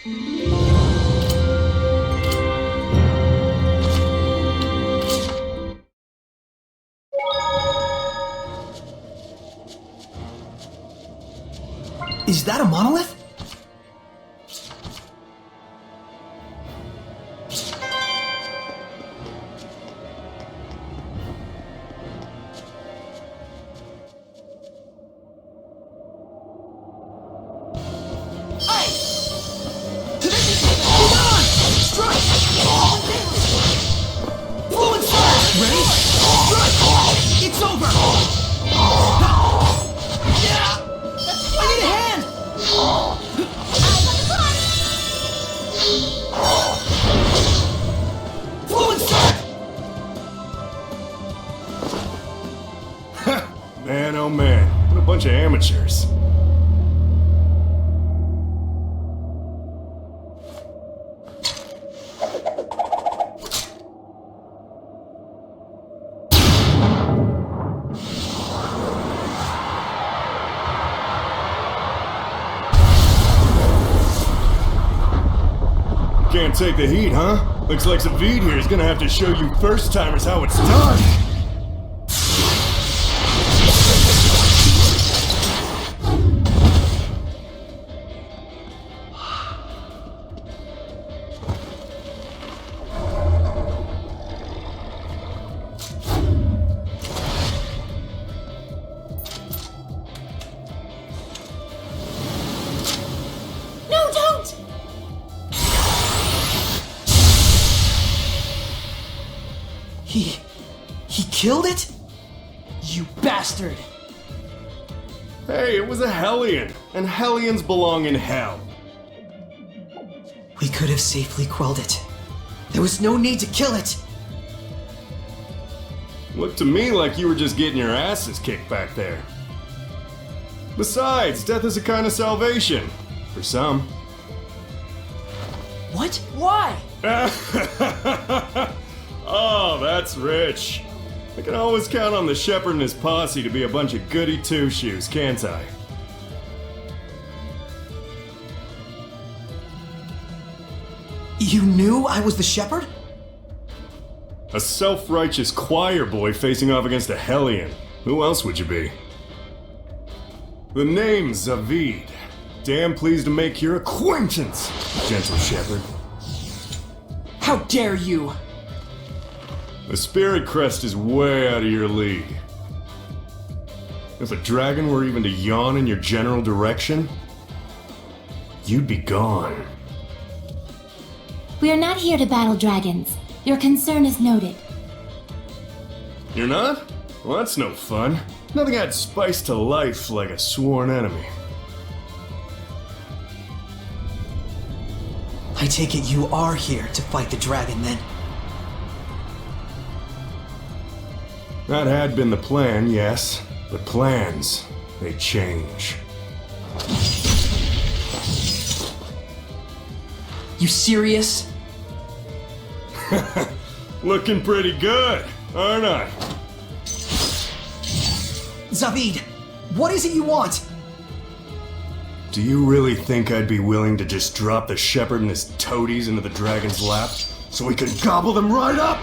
Is that a monolith? Man, oh man, what a bunch of amateurs. Can't take the heat, huh? Looks like Zavid here is gonna have to show you first-timers how it's done. No, don't! He killed it? You bastard! Hey, it was a Hellion, and Hellions belong in hell. We could have safely quelled it. There was no need to kill it! Looked to me like you were just getting your asses kicked back there. Besides, death is a kind of salvation. For some. What? Why? Oh, that's rich. I can always count on the shepherd and his posse to be a bunch of goody two-shoes, can't I? You knew I was the shepherd? A self-righteous choir boy facing off against a Hellion. Who else would you be? The name's Zavid. Damn pleased to make your acquaintance, gentle shepherd. How dare you! The Spirit Crest is way out of your league. If a dragon were even to yawn in your general direction, you'd be gone. We are not here to battle dragons. Your concern is noted. You're not? Well, that's no fun. Nothing adds spice to life like a sworn enemy. I take it you are here to fight the dragon, then? That had been the plan, yes. But plans, they change. You serious? Looking pretty good, aren't I? Zavid, what is it you want? Do you really think I'd be willing to just drop the shepherd and his toadies into the dragon's lap so we can gobble them right up?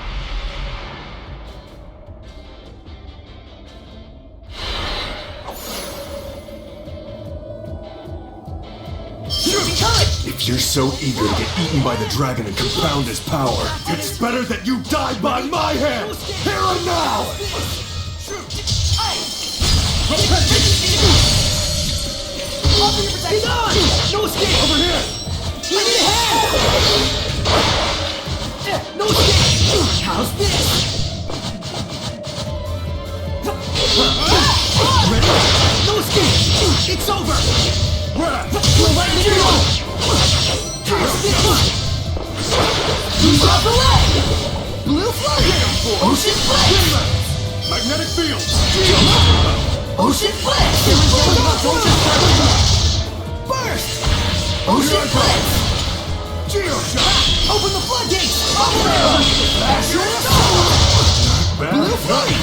If you're so eager to get eaten by the dragon and confound his power, it's better that you die by my hand, here and now! He's on! No escape! Over here! I need a hand! No escape! How's this? Ready? No escape! It's over! We're right near you! How's this? Drop the leg! Blue flame! Ocean flash! Magnetic field! Ocean flash! Burst! Ocean flash! Geoshot! Open the floodgates! Blue flame!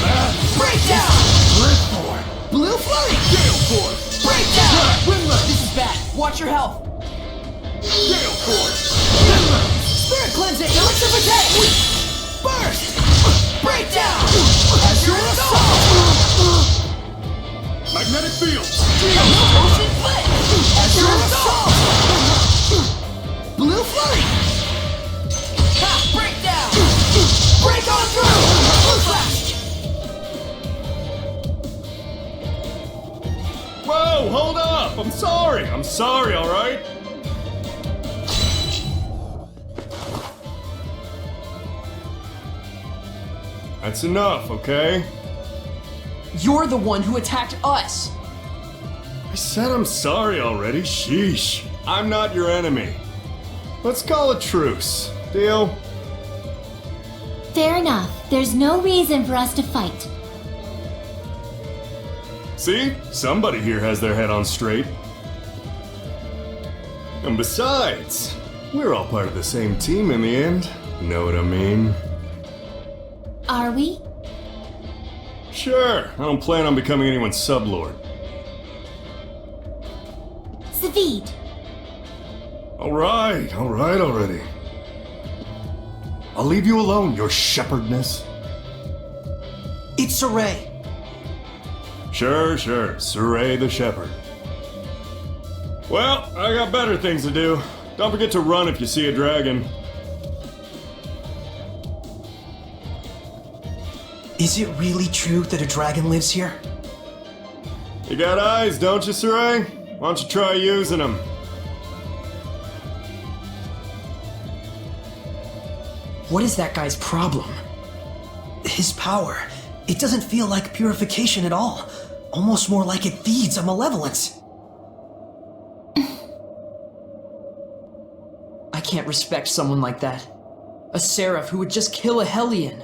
Breakdown! Blue flame! Gale force! Breakdown! Windler, this is bad. Watch your health. Gale Force! Spirit cleansing! Elixir protect! Burst! Breakdown! Azure assault! Magnetic Field! Ocean flip! Azure assault! Blue flurry! Ha! Breakdown! Break on through! Blue flash! Whoa, hold up! I'm sorry, alright? That's enough, okay? You're the one who attacked us! I said I'm sorry already, sheesh. I'm not your enemy. Let's call a truce. Deal? Fair enough. There's no reason for us to fight. See? Somebody here has their head on straight. And besides, we're all part of the same team in the end. Know what I mean? Are we? Sure, I don't plan on becoming anyone's sublord. Zavid, Alright already. I'll leave you alone, your shepherdness. It's Saray. Sure, Saray the Shepherd. Well, I got better things to do. Don't forget to run if you see a dragon. Is it really true that a dragon lives here? You got eyes, don't you, Saray? Why don't you try using them? What is that guy's problem? His power. It doesn't feel like purification at all. Almost more like it feeds on malevolence. I can't respect someone like that. A seraph who would just kill a Hellion.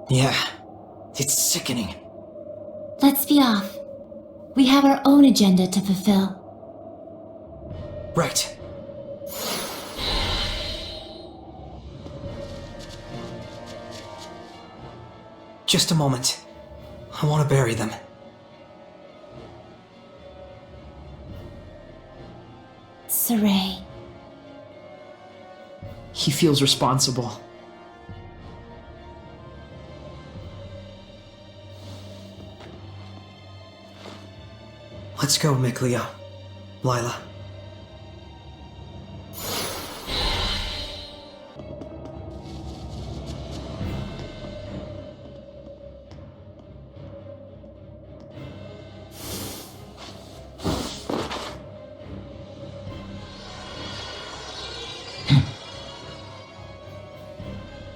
Yeah, it's sickening. let's be off. We have our own agenda to fulfill. Right. Just a moment. I want to bury them. Saray. He feels responsible. Let's go, Miklia. Lila.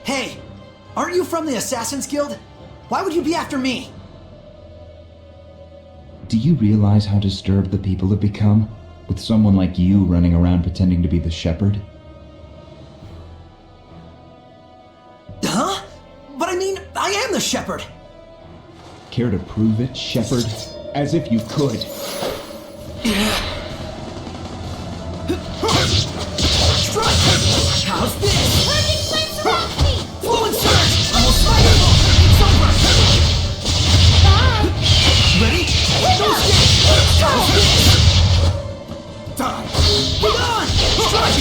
Hey! Aren't you from the Assassin's Guild? Why would you be after me? Do you realize how disturbed the people have become? With someone like you running around pretending to be the shepherd? Huh? But I mean, I am the shepherd! Care to prove it, shepherd? As if you could. Strike! How's this? Working flames around me! Fluent surge! I will smite evil! It's over! Bye! Ready? No escape! How's this? Die! Be gone! Strike!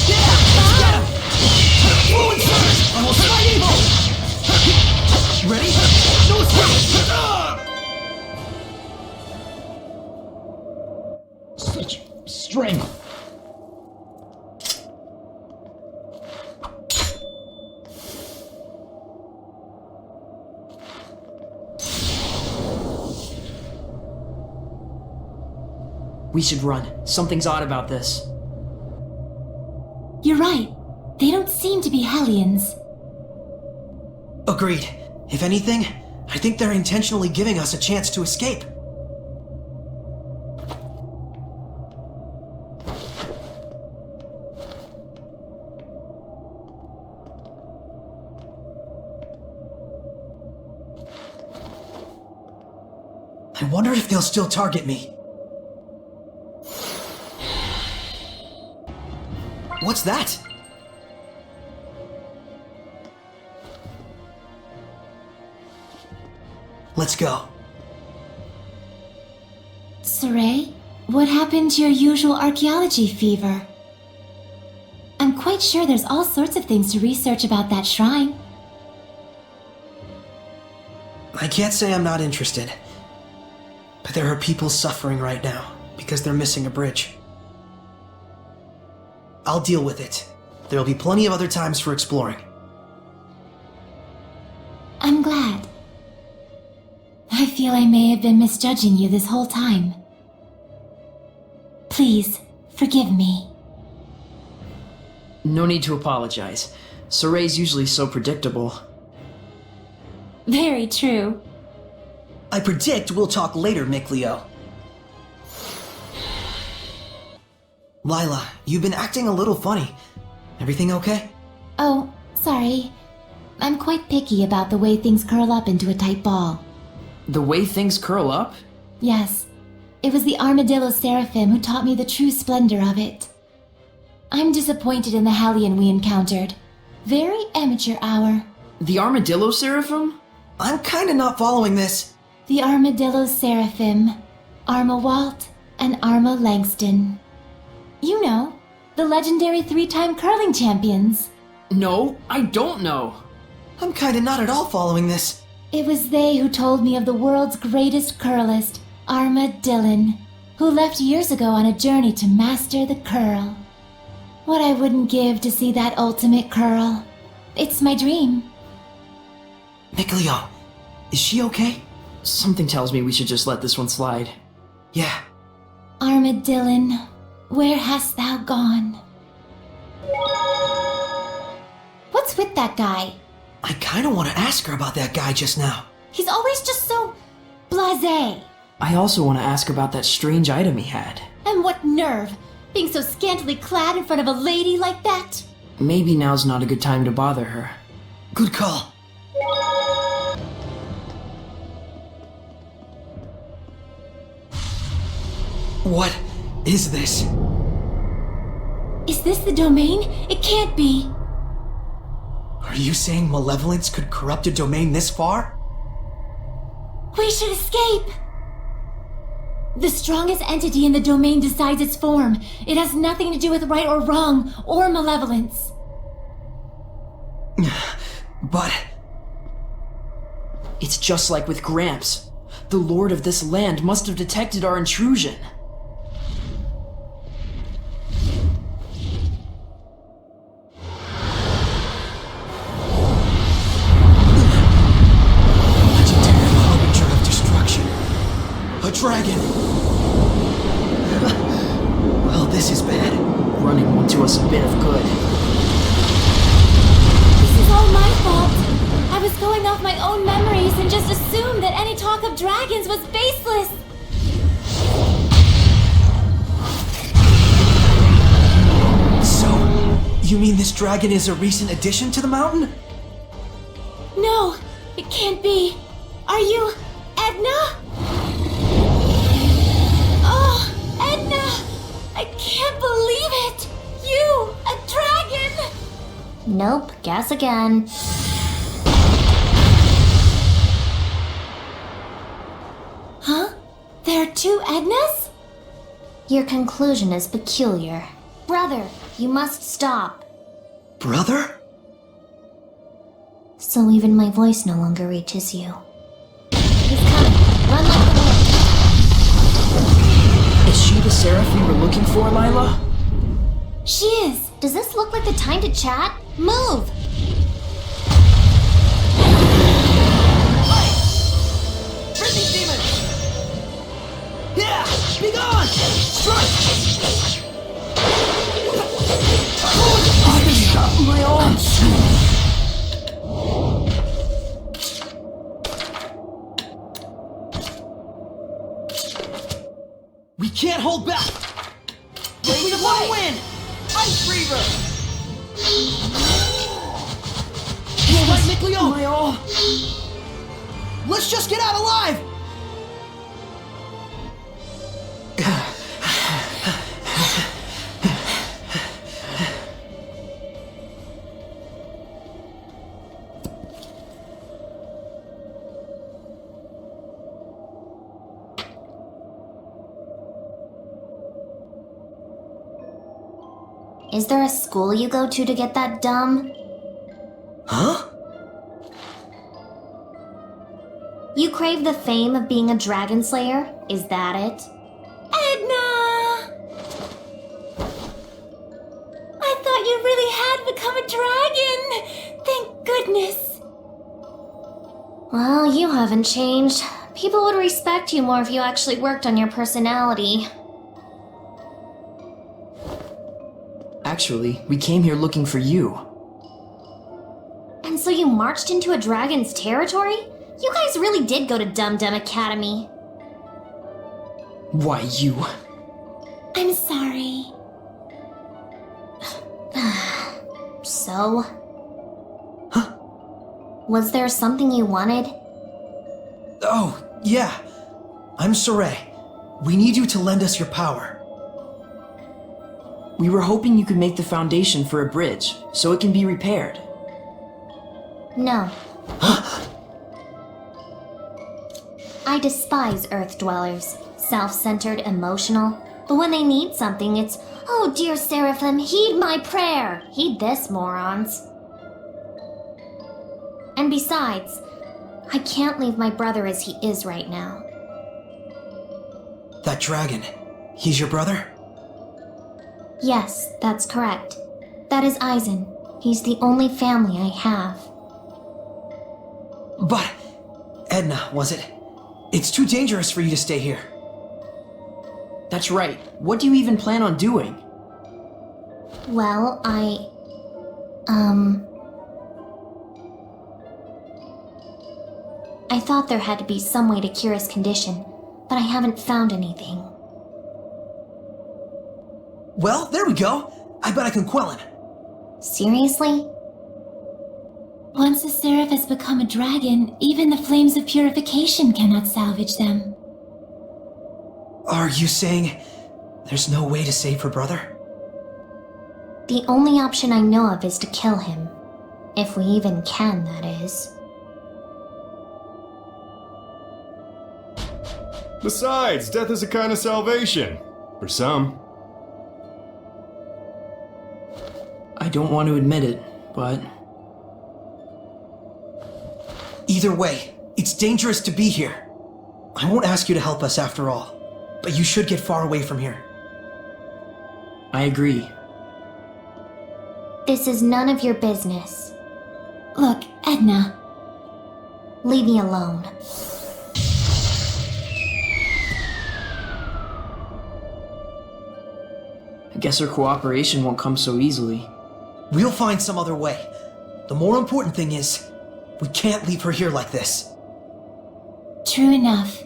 Yeah! Let's get him! Fluent surge! I will smite evil! Ready? No escape! Such strength! We should run. Something's odd about this. You're right. They don't seem to be Hellions. Agreed. If anything, I think they're intentionally giving us a chance to escape. I wonder if they'll still target me. What's that? Let's go. Saray? What happened to your usual archaeology fever? I'm quite sure there's all sorts of things to research about that shrine. I can't say I'm not interested. But there are people suffering right now because they're missing a bridge. I'll deal with it. There'll be plenty of other times for exploring. I'm glad. I feel I may have been misjudging you this whole time. Please, forgive me. No need to apologize. Soray's usually so predictable. Very true. I predict we'll talk later, Mikleo. Lila, you've been acting a little funny. Everything okay? Oh, sorry. I'm quite picky about the way things curl up into a tight ball. The way things curl up? Yes, it was the Armadillo Seraphim who taught me the true splendor of it. I'm disappointed in the Hellion we encountered. Very amateur hour. The Armadillo Seraphim? I'm kinda not following this. The Armadillo Seraphim, Arma Walt, and Arma Langston. You know, the legendary 3-time curling champions. No, I don't know. I'm kinda not at all following this. It was they who told me of the world's greatest curlist, Arma Dillon, who left years ago on a journey to master the curl. What I wouldn't give to see that ultimate curl. It's my dream. Mikleo, is she okay? Something tells me we should just let this one slide. Yeah. Arma Dillon, where hast thou gone? What's with that guy? I kinda wanna ask her about that guy just now. He's always just so blasé. I also want to ask about that strange item he had. And what nerve, being so scantily clad in front of a lady like that? Maybe now's not a good time to bother her. Good call. What is this? Is this the domain? It can't be. Are you saying malevolence could corrupt a domain this far? We should escape! The strongest entity in the domain decides its form. It has nothing to do with right or wrong, or malevolence. But... It's just like with Gramps. The lord of this land must have detected our intrusion. legendary harbinger of destruction. A dragon. Well, this is bad. Running won't do us a bit of good. This is all my fault. I was going off my own memories and just assumed that any talk of dragons was baseless. So, you mean this dragon is a recent addition to the mountain? No, it can't be. Are you Edna? Oh, Edna! I can't believe it! You, a dragon! Nope, guess again. Huh? There are two Ednas? Your conclusion is peculiar. Brother, you must stop. Brother? So even my voice no longer reaches you. He's coming. Run like the wind. Is she the seraph we were looking for, Lila? She is. Does this look like the time to chat? Move! Rid these demons! Yeah! Be gone! Strike! My arms! We can't hold back! We want to win! Ice Reaver! You're right, Mikleo! My all! Let's just get out alive! Is there a school you go to get that dumb? Huh? You crave the fame of being a dragon slayer? Is that it? Edna! I thought you really had become a dragon! Thank goodness! Well, you haven't changed. People would respect you more if you actually worked on your personality. Actually, we came here looking for you. And so you marched into a dragon's territory? You guys really did go to Dum Dum Academy. Why, you? I'm sorry. So? Huh? Was there something you wanted? Oh, yeah. I'm Saray. We need you to lend us your power. We were hoping you could make the foundation for a bridge, so it can be repaired. No. I despise Earth dwellers. Self-centered, emotional. But when they need something, it's, "Oh, dear Seraphim, heed my prayer." Heed this, morons. And besides, I can't leave my brother as he is right now. That dragon, he's your brother? Yes, that's correct. That is Eisen. He's the only family I have. But, Edna, was it? It's too dangerous for you to stay here. That's right. What do you even plan on doing? Well, I thought there had to be some way to cure his condition, but I haven't found anything. Well, there we go. I bet I can quell him. Seriously? Once a seraph has become a dragon, even the flames of purification cannot salvage them. Are you saying there's no way to save her brother? The only option I know of is to kill him. If we even can, that is. Besides, death is a kind of salvation. For some. I don't want to admit it, but... Either way, it's dangerous to be here. I won't ask you to help us after all, but you should get far away from here. I agree. This is none of your business. Look, Edna. Leave me alone. I guess our cooperation won't come so easily. We'll find some other way. The more important thing is, we can't leave her here like this. True enough.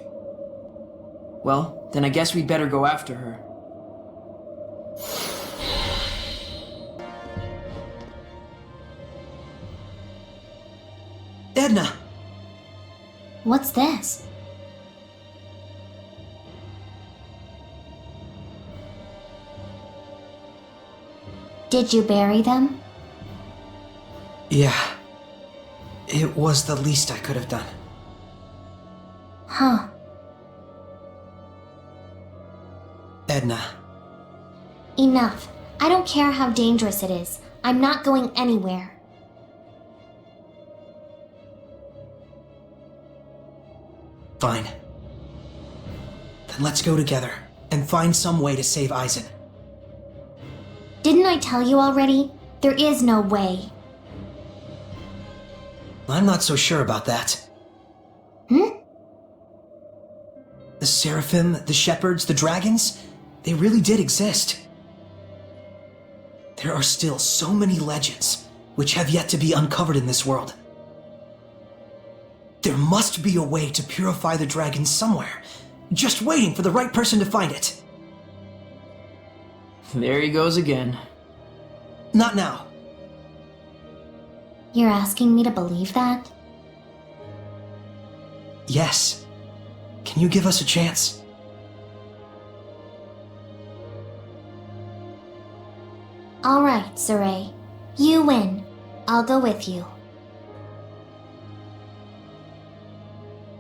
Well, then I guess we'd better go after her. Edna! What's this? Did you bury them? Yeah. It was the least I could have done. Huh. Edna. Enough. I don't care how dangerous it is. I'm not going anywhere. Fine. Then let's go together and find some way to save Eisen. Didn't I tell you already? There is no way. I'm not so sure about that. The Seraphim, the Shepherds, the Dragons, they really did exist. There are still so many legends which have yet to be uncovered in this world. There must be a way to purify the dragons somewhere, just waiting for the right person to find it. There he goes again. Not now. You're asking me to believe that? Yes. Can you give us a chance? All right, Saray. You win. I'll go with you.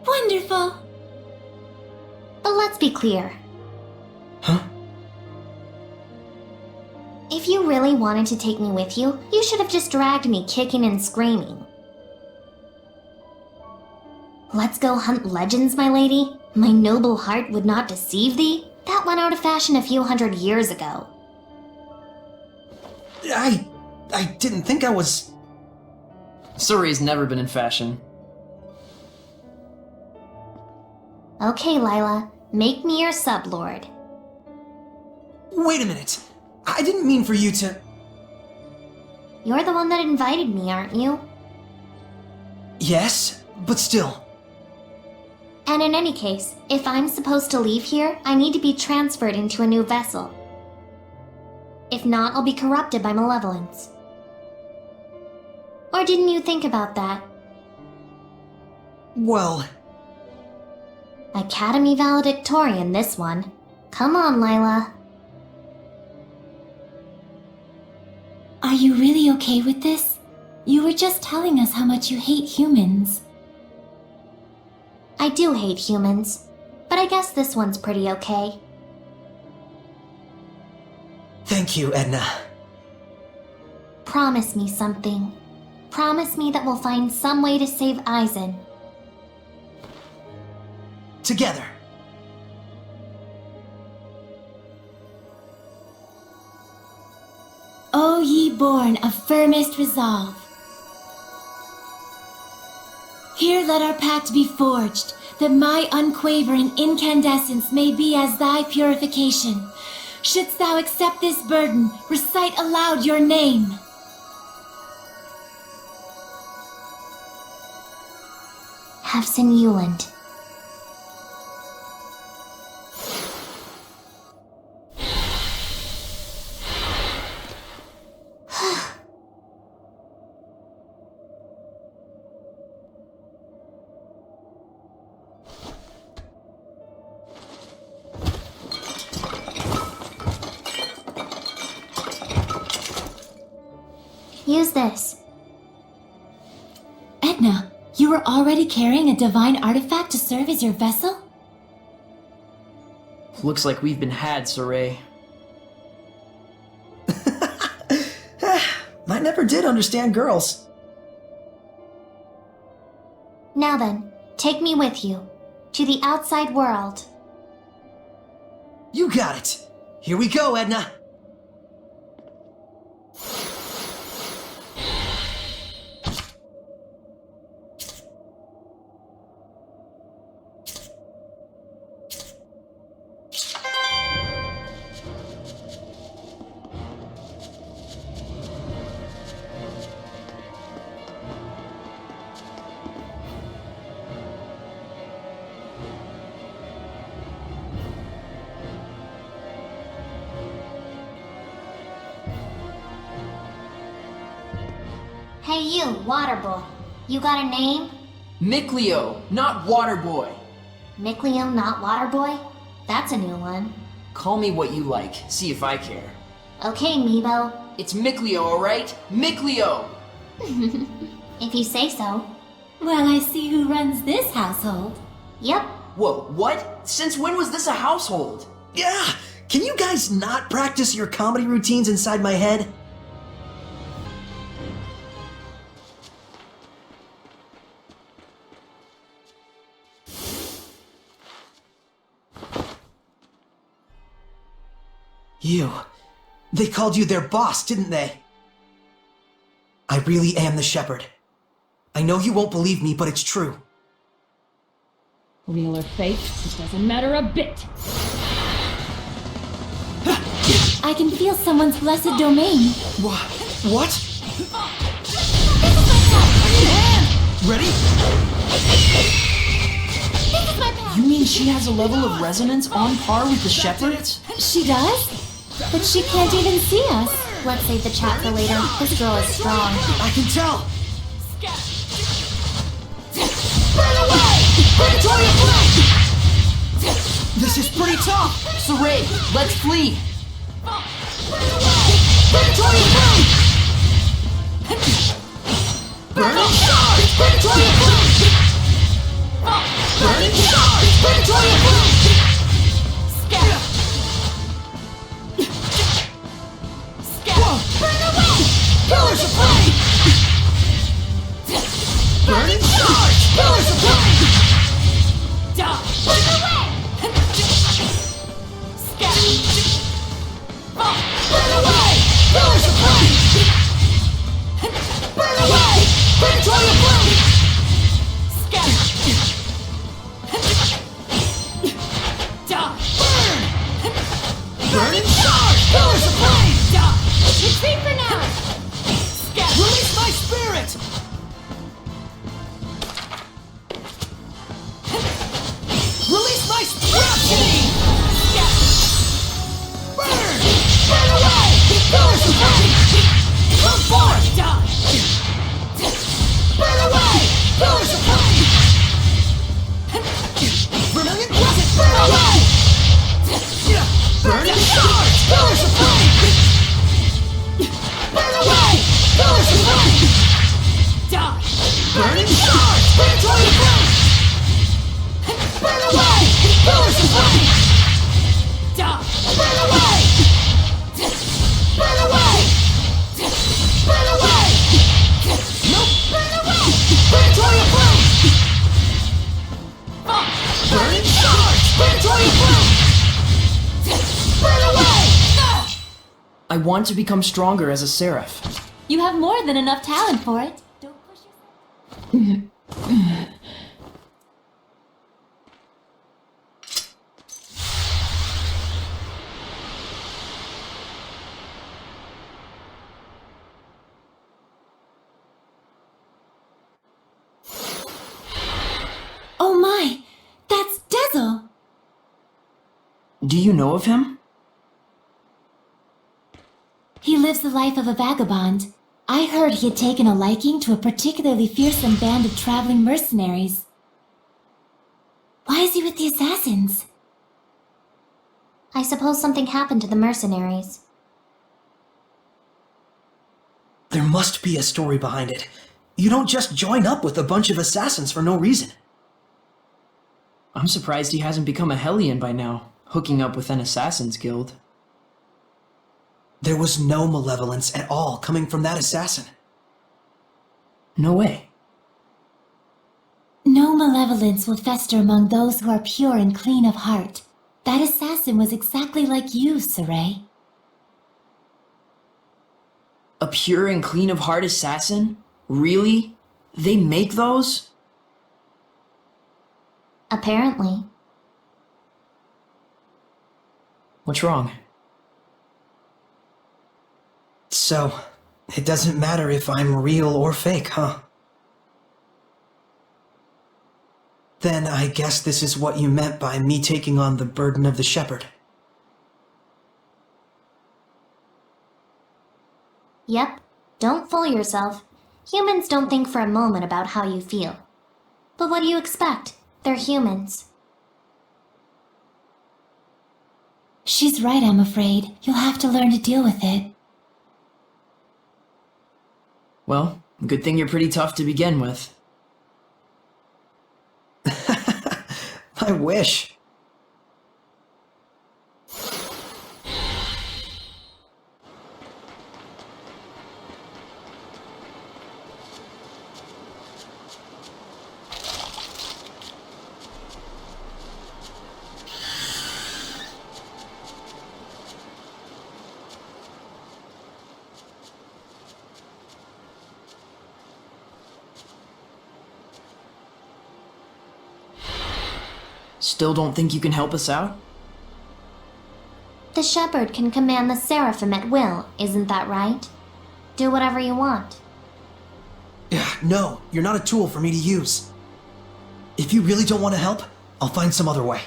Wonderful. But let's be clear. Huh? If you really wanted to take me with you, you should have just dragged me kicking and screaming. Let's go hunt legends, my lady. My noble heart would not deceive thee. That went out of fashion a few hundred years ago. I didn't think I was... Surrey's never been in fashion. Okay, Lila, make me your sublord. Wait a minute. I didn't mean for you to... You're the one that invited me, aren't you? Yes, but still. And in any case, if I'm supposed to leave here, I need to be transferred into a new vessel. If not, I'll be corrupted by malevolence. Or didn't you think about that? Well... Academy valedictorian, this one. Come on, Lila. Are you really okay with this? You were just telling us how much you hate humans. I do hate humans, but I guess this one's pretty okay. Thank you, Edna. Promise me something. Promise me that we'll find some way to save Aizen. Together. O ye born of firmest resolve. Here let our pact be forged, that my unquavering incandescence may be as thy purification. Shouldst thou accept this burden, recite aloud your name. Hefson Euland. Use this. Edna, you were already carrying a divine artifact to serve as your vessel? Looks like we've been had, Saray. I never did understand girls. Now then, take me with you. To the outside world. You got it. Here we go, Edna. Hey you, Waterboy. You got a name? Mikleo, not Waterboy. Mikleo, not Waterboy? That's a new one. Call me what you like, see if I care. Okay, Meebo. It's Mikleo, alright? Mikleo! If you say so. Well, I see who runs this household. Yep. Whoa, what? Since when was this a household? Yeah! Can you guys not practice your comedy routines inside my head? You. They called you their boss, didn't they? I really am the shepherd. I know you won't believe me, but it's true. Real or fake, it doesn't matter a bit. I can feel someone's blessed domain. What? Ready? You mean she has a level of resonance on par with the shepherds? She does? But she can't even see us. Let's save the chat for later. This girl is strong. I can tell! Burn away! Predatory flame! This is pretty tough! Saray, let's flee! Predatory flame! Burning charge! Predatory flame! Burning charge! Predatory flame! Scatter! I want to become stronger as a seraph. You have more than enough talent for it. Don't push yourself. Oh my! That's Dezel! Do you know of him? He lives the life of a vagabond. I heard he had taken a liking to a particularly fearsome band of traveling mercenaries. Why is he with the assassins? I suppose something happened to the mercenaries. There must be a story behind it. You don't just join up with a bunch of assassins for no reason. I'm surprised he hasn't become a Hellion by now, hooking up with an assassin's guild. There was no malevolence at all coming from that assassin. No way. No malevolence will fester among those who are pure and clean of heart. That assassin was exactly like you, Saray. A pure and clean of heart assassin? Really? They make those? Apparently. What's wrong? So, it doesn't matter if I'm real or fake, huh? Then I guess this is what you meant by me taking on the burden of the shepherd. Yep. Don't fool yourself. Humans don't think for a moment about how you feel. But what do you expect? They're humans. She's right, I'm afraid. You'll have to learn to deal with it. Well, good thing you're pretty tough to begin with. I wish. Still don't think you can help us out? The shepherd can command the seraphim at will, isn't that right? Do whatever you want. No, you're not a tool for me to use. If you really don't want to help, I'll find some other way.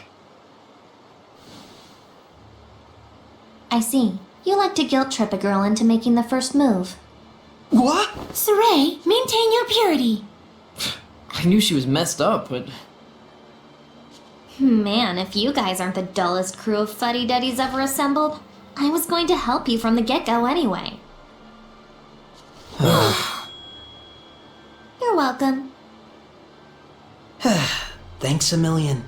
I see. You like to guilt trip a girl into making the first move. What? Saray, maintain your purity! I knew she was messed up, but... Man, if you guys aren't the dullest crew of fuddy-duddies ever assembled, I was going to help you from the get-go anyway. You're welcome. Thanks a million.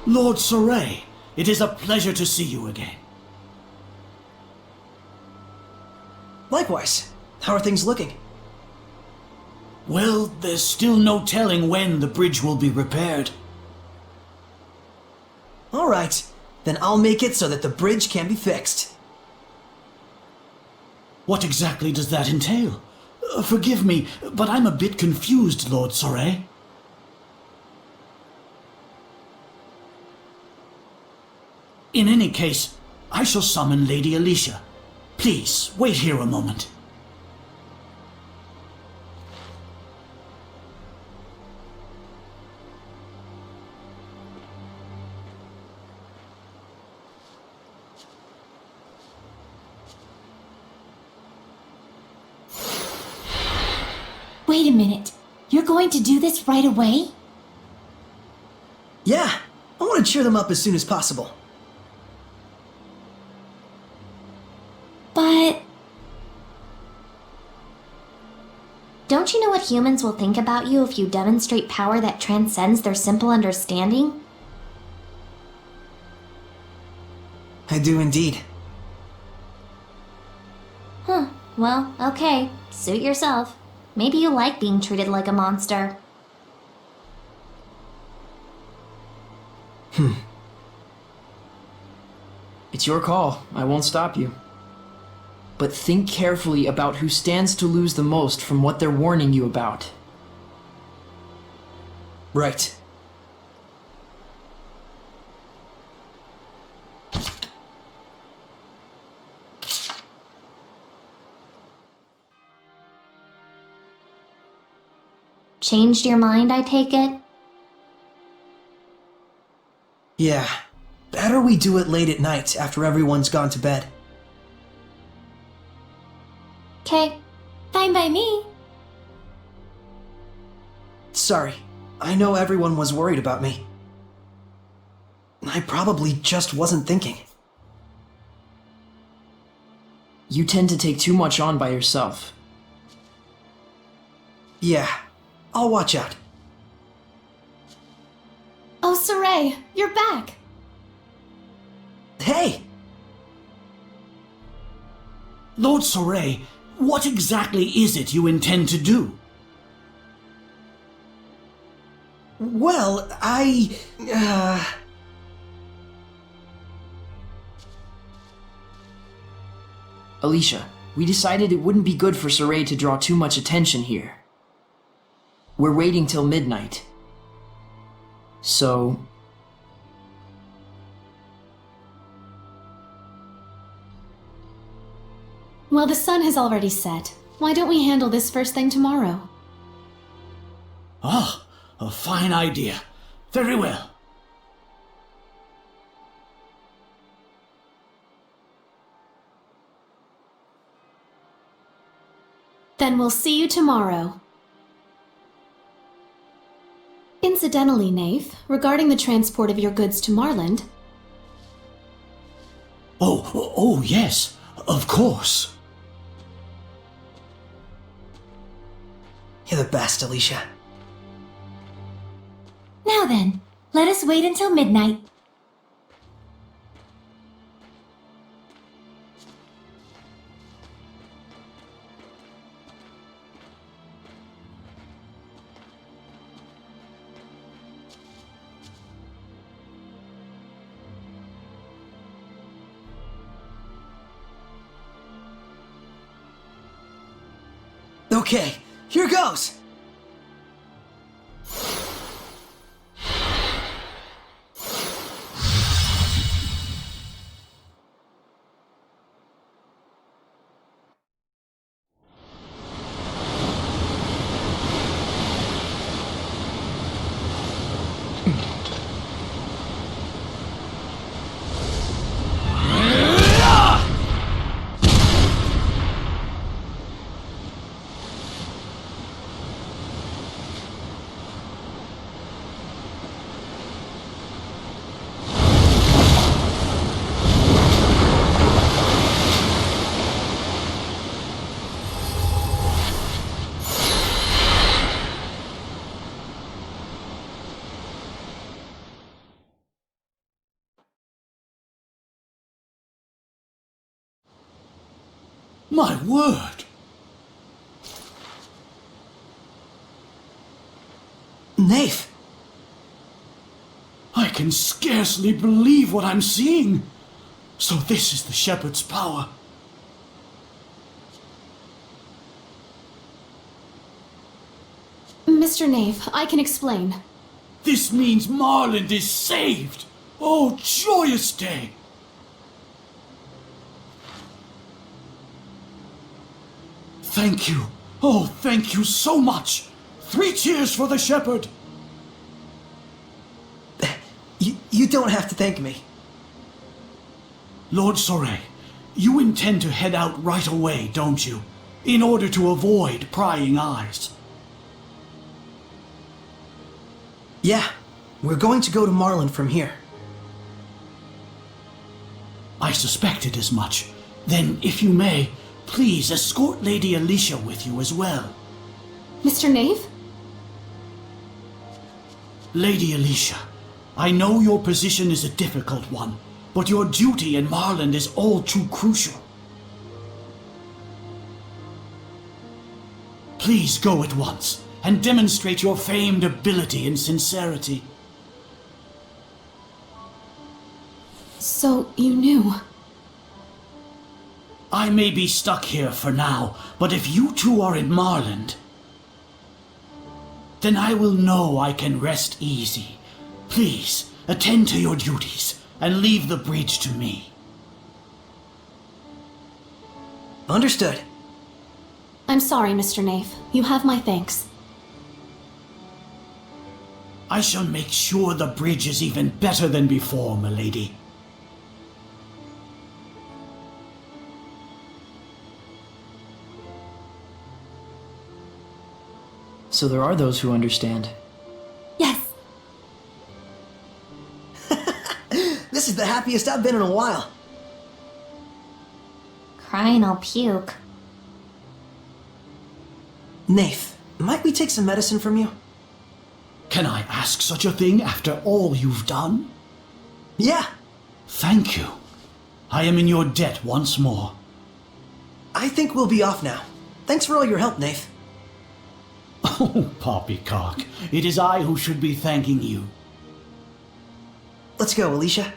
Lord Saray, it is a pleasure to see you again. Likewise. How are things looking? Well, there's still no telling when the bridge will be repaired. Alright, then I'll make it so that the bridge can be fixed. What exactly does that entail? Forgive me, but I'm a bit confused, Lord Saray. In any case, I shall summon Lady Alicia. Please, wait here a moment. Wait a minute. You're going to do this right away? Yeah, I want to cheer them up as soon as possible. But... Don't you know what humans will think about you if you demonstrate power that transcends their simple understanding? I do indeed. Well, okay. Suit yourself. Maybe you like being treated like a monster. It's your call. I won't stop you. But think carefully about who stands to lose the most from what they're warning you about. Right. Changed your mind, I take it? Yeah. Better we do it late at night after everyone's gone to bed. Okay. Fine by me. Sorry. I know everyone was worried about me. I probably just wasn't thinking. You tend to take too much on by yourself. Yeah. I'll watch out. Oh, Saray, you're back. Hey! Lord Soray, what exactly is it you intend to do? Well, Alicia, we decided it wouldn't be good for Saray to draw too much attention here. We're waiting till midnight. So... Well, the sun has already set. Why don't we handle this first thing tomorrow? Ah, a fine idea. Very well. Then we'll see you tomorrow. Incidentally, Nath, regarding the transport of your goods to Marland. Oh, yes, of course. You're the best, Alicia. Now then, let us wait until midnight. Okay, here goes! My word! Nath! I can scarcely believe what I'm seeing. So this is the shepherd's power. Mr. Nath, I can explain. This means Marland is saved! Oh, joyous day! Thank you. Oh, thank you so much. 3 cheers for the shepherd. You don't have to thank me. Lord Soray, you intend to head out right away, don't you? In order to avoid prying eyes. Yeah, we're going to go to Marland from here. I suspected as much. Then, if you may, please escort Lady Alicia with you as well. Mr. Nath? Lady Alicia, I know your position is a difficult one, but your duty in Marland is all too crucial. Please go at once and demonstrate your famed ability and sincerity. So, you knew. I may be stuck here for now, but if you two are in Marland, then I will know I can rest easy. Please, attend to your duties and leave the bridge to me. Understood. I'm sorry, Mr. Nafe. You have my thanks. I shall make sure the bridge is even better than before, milady. So there are those who understand. Yes. This is the happiest I've been in a while. Crying, I'll puke. Nafe, might we take some medicine from you? Can I ask such a thing after all you've done? Yeah. Thank you. I am in your debt once more. I think we'll be off now. Thanks for all your help, Nafe. Oh, poppycock. It is I who should be thanking you. Let's go, Alicia.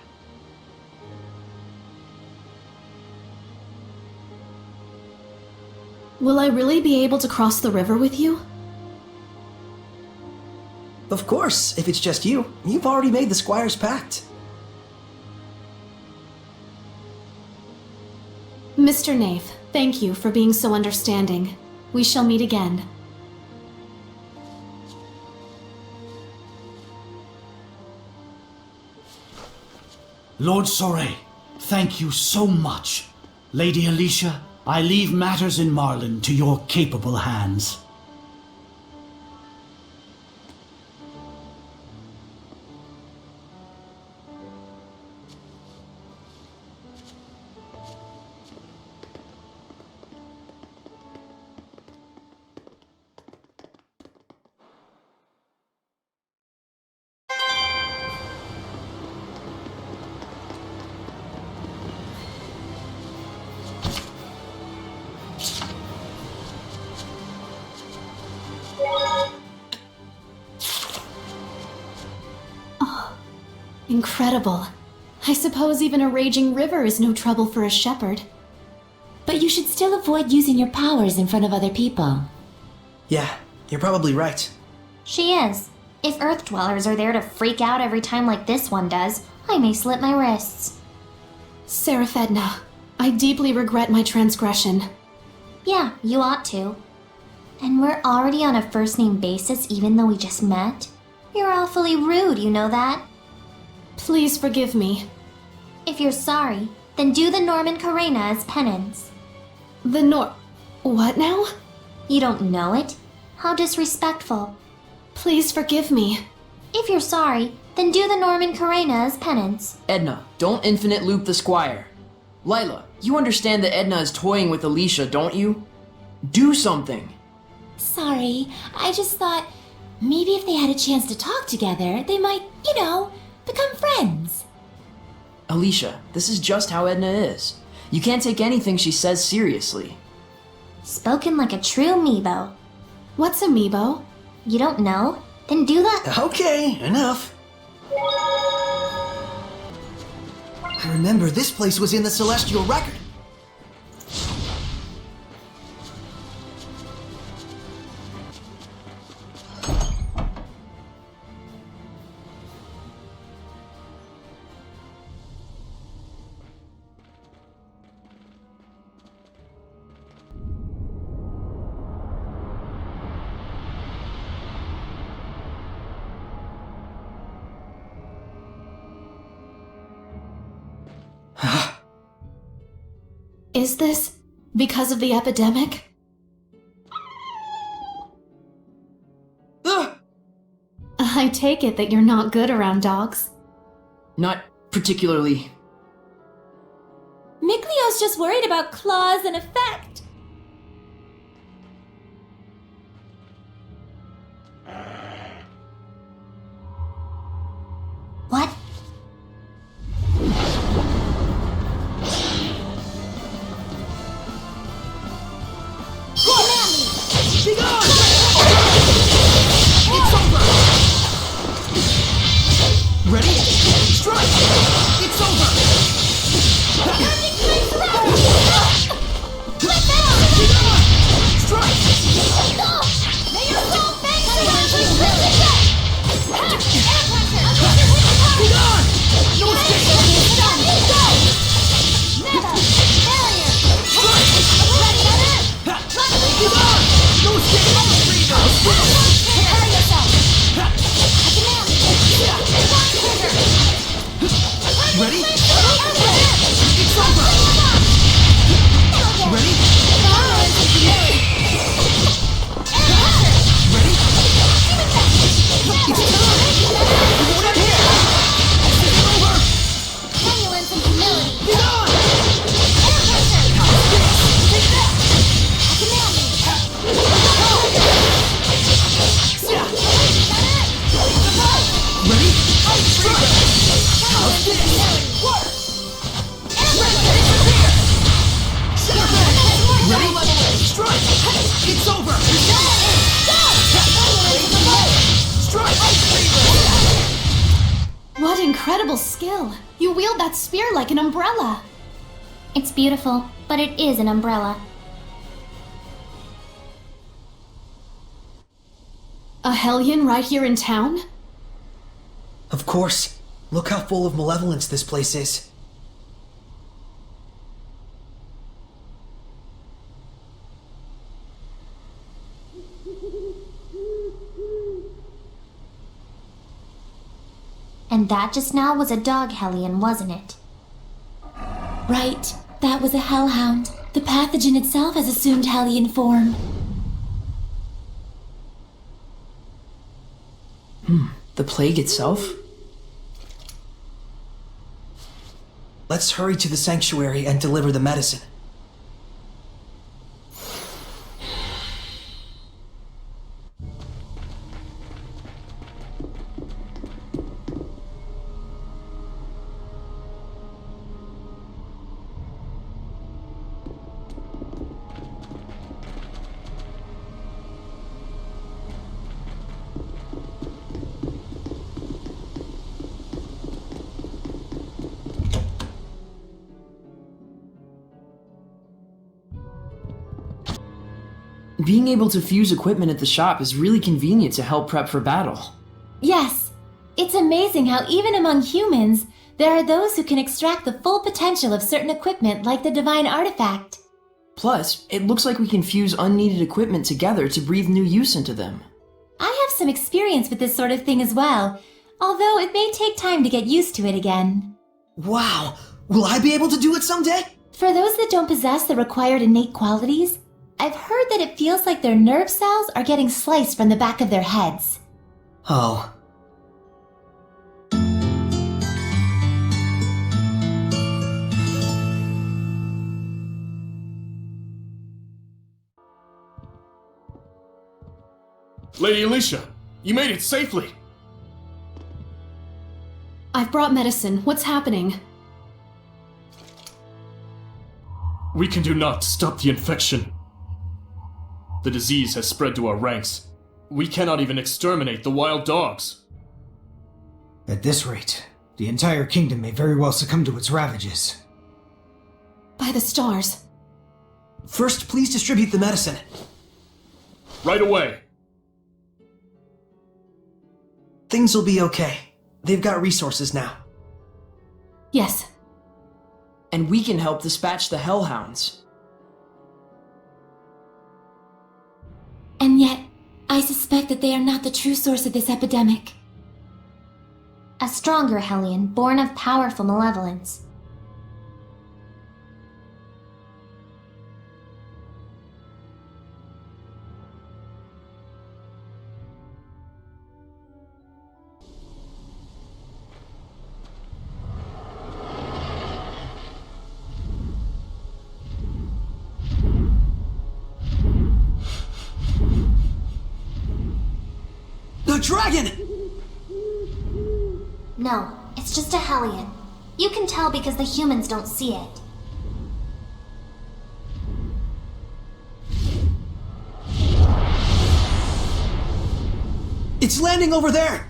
Will I really be able to cross the river with you? Of course, if it's just you. You've already made the Squire's pact. Mr. Nafe, thank you for being so understanding. We shall meet again. Lord Soray, thank you so much. Lady Alicia, I leave matters in Marland to your capable hands. Incredible. I suppose even a raging river is no trouble for a shepherd. But you should still avoid using your powers in front of other people. Yeah, you're probably right. She is. If Earth Dwellers are there to freak out every time like this one does, I may slip my wrists. Seraphedna, I deeply regret my transgression. Yeah, you ought to. And we're already on a first-name basis even though we just met? You're awfully rude, you know that? Please forgive me. If you're sorry, then do the Norman Karena as penance. What now? You don't know it? How disrespectful. Please forgive me. If you're sorry, then do the Norman Karena as penance. Edna, don't infinite loop the Squire. Lila, you understand that Edna is toying with Alicia, don't you? Do something. Sorry, I just thought maybe if they had a chance to talk together, they might, become friends. Alicia, this is just how Edna is. You can't take anything she says seriously. Spoken like a true amiibo. What's amiibo? You don't know? Then do that. Okay, enough. I remember this place was in the Celestial Record. Is this because of the epidemic? I take it that you're not good around dogs. Not particularly. Miklio's just worried about claws and effect. What? Be gone! incredible skill. You wield that spear like an umbrella. It's beautiful, but it is an umbrella. A Hellion right here in town? Of course. Look how full of malevolence this place is. And that just now was a dog Hellion, wasn't it? Right, that was a hellhound. The pathogen itself has assumed Hellion form. The plague itself? Let's hurry to the sanctuary and deliver the medicine. Being able to fuse equipment at the shop is really convenient to help prep for battle. Yes, it's amazing how even among humans, there are those who can extract the full potential of certain equipment like the divine artifact. Plus, it looks like we can fuse unneeded equipment together to breathe new use into them. I have some experience with this sort of thing as well, although it may take time to get used to it again. Wow! Will I be able to do it someday? For those that don't possess the required innate qualities, I've heard that it feels like their nerve cells are getting sliced from the back of their heads. Oh. Lady Alicia, you made it safely! I've brought medicine. What's happening? We can do naught to stop the infection. The disease has spread to our ranks. We cannot even exterminate the wild dogs. At this rate, the entire kingdom may very well succumb to its ravages. By the stars. First, please distribute the medicine. Right away! Things will be okay. They've got resources now. Yes. And we can help dispatch the hellhounds. And yet, I suspect that they are not the true source of this epidemic. A stronger Hellion, born of powerful malevolence. The dragon! No, it's just a Hellion. You can tell because the humans don't see it. It's landing over there!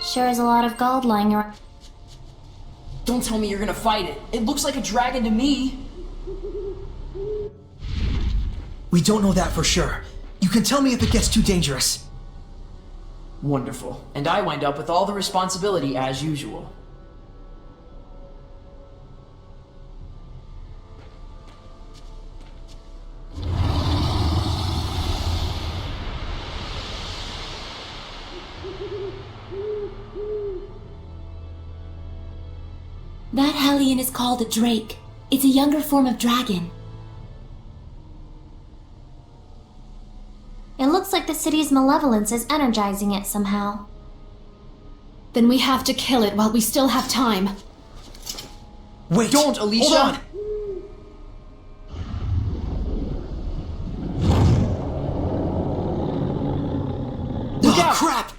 Sure is a lot of gold lying around. Don't tell me you're gonna fight it. It looks like a dragon to me. We don't know that for sure. You can tell me if it gets too dangerous. Wonderful. And I wind up with all the responsibility as usual. That Hellion is called a drake. It's a younger form of dragon. It looks like the city's malevolence is energizing it somehow. Then we have to kill it while we still have time. Wait! Don't, Alicia! Hold on! Look Oh, out! crap!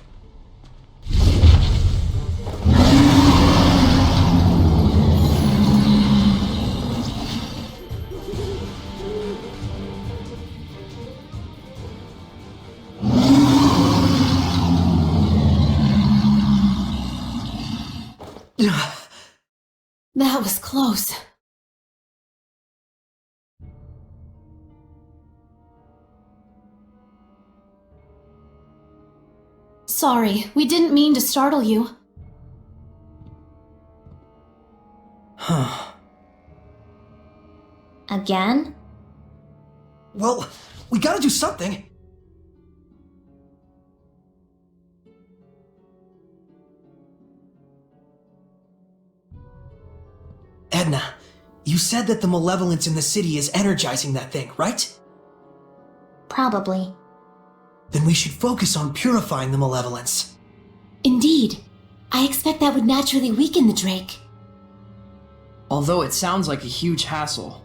That was close. Sorry, we didn't mean to startle you. Huh. Again? Well, we gotta do something. Edna, you said that the malevolence in the city is energizing that thing, right? Probably. Then we should focus on purifying the malevolence. Indeed. I expect that would naturally weaken the Drake. Although it sounds like a huge hassle.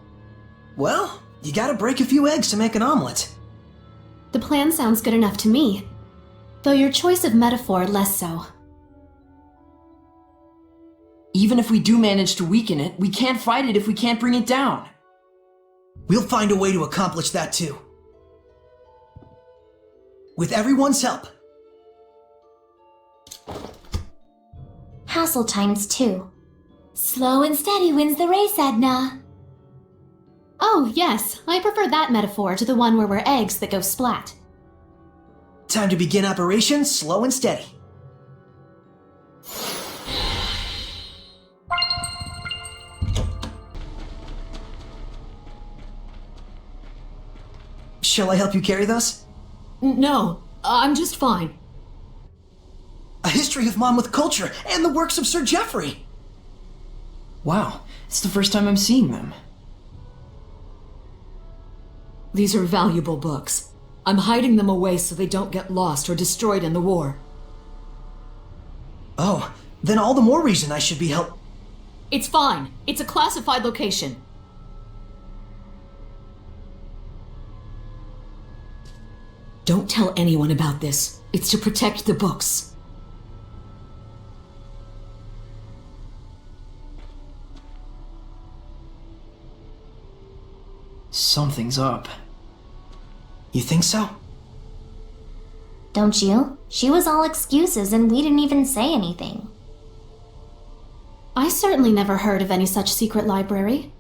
Well, you gotta break a few eggs to make an omelet. The plan sounds good enough to me. Though your choice of metaphor less so. Even if we do manage to weaken it, we can't fight it if we can't bring it down. We'll find a way to accomplish that too. With everyone's help. Hassle times 2. Slow and steady wins the race, Edna. Oh, yes, I prefer that metaphor to the one where we're eggs that go splat. Time to begin operation slow and steady. Shall I help you carry those? No, I'm just fine. A history of Monmouth culture and the works of Sir Geoffrey. Wow, it's the first time I'm seeing them. These are valuable books. I'm hiding them away so they don't get lost or destroyed in the war. Oh, then all the more reason I should be help. It's fine. It's a classified location. Don't tell anyone about this. It's to protect the books. Something's up. You think so? Don't you? She was all excuses and we didn't even say anything. I certainly never heard of any such secret library.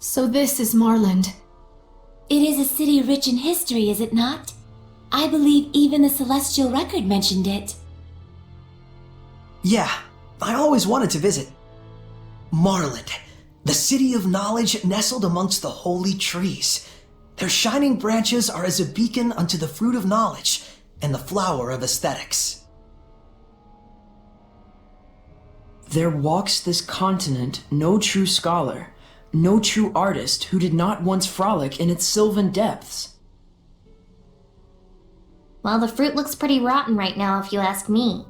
So this is Marland. It is a city rich in history, is it not? I believe even the Celestial Record mentioned it. Yeah, I always wanted to visit. Marland, the city of knowledge nestled amongst the holy trees. Their shining branches are as a beacon unto the fruit of knowledge and the flower of aesthetics. There walks this continent no true scholar, no true artist who did not once frolic in its sylvan depths. Well, the fruit looks pretty rotten right now if you ask me.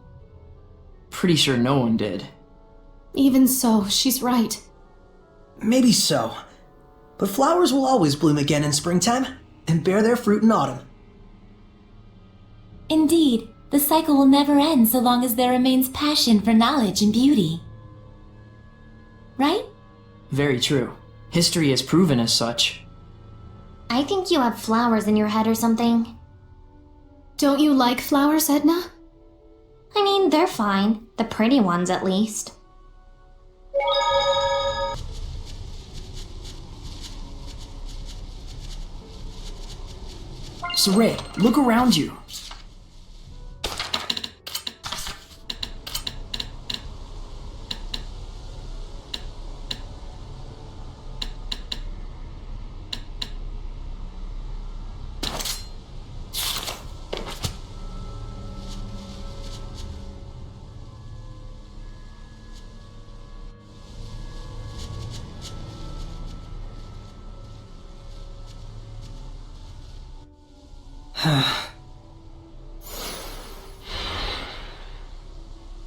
Pretty sure no one did. Even so, she's right. Maybe so. But flowers will always bloom again in springtime and bear their fruit in autumn. Indeed, the cycle will never end so long as there remains passion for knowledge and beauty. Right? Very true. History has proven as such. I think you have flowers in your head or something. Don't you like flowers, Edna? I mean, they're fine. The pretty ones, at least. Saray, look around you.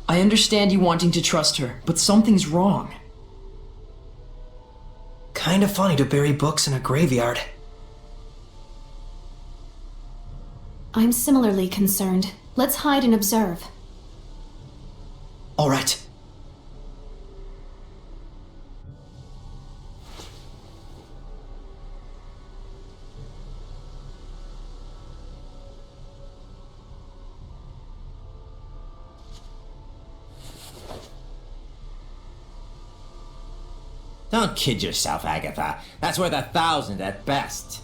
I understand you wanting to trust her, but something's wrong. Kinda funny to bury books in a graveyard. I'm similarly concerned. Let's hide and observe. All right. Don't kid yourself, Agatha. That's worth 1,000 at best.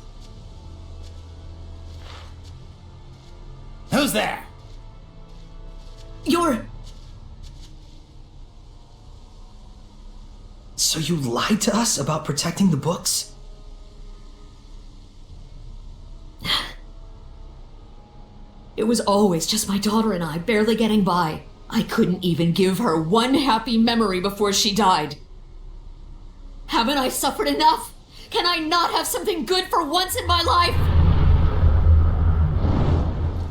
Who's there? You're... So you lied to us about protecting the books? It was always just my daughter and I, barely getting by. I couldn't even give her one happy memory before she died. Haven't I suffered enough? Can I not have something good for once in my life?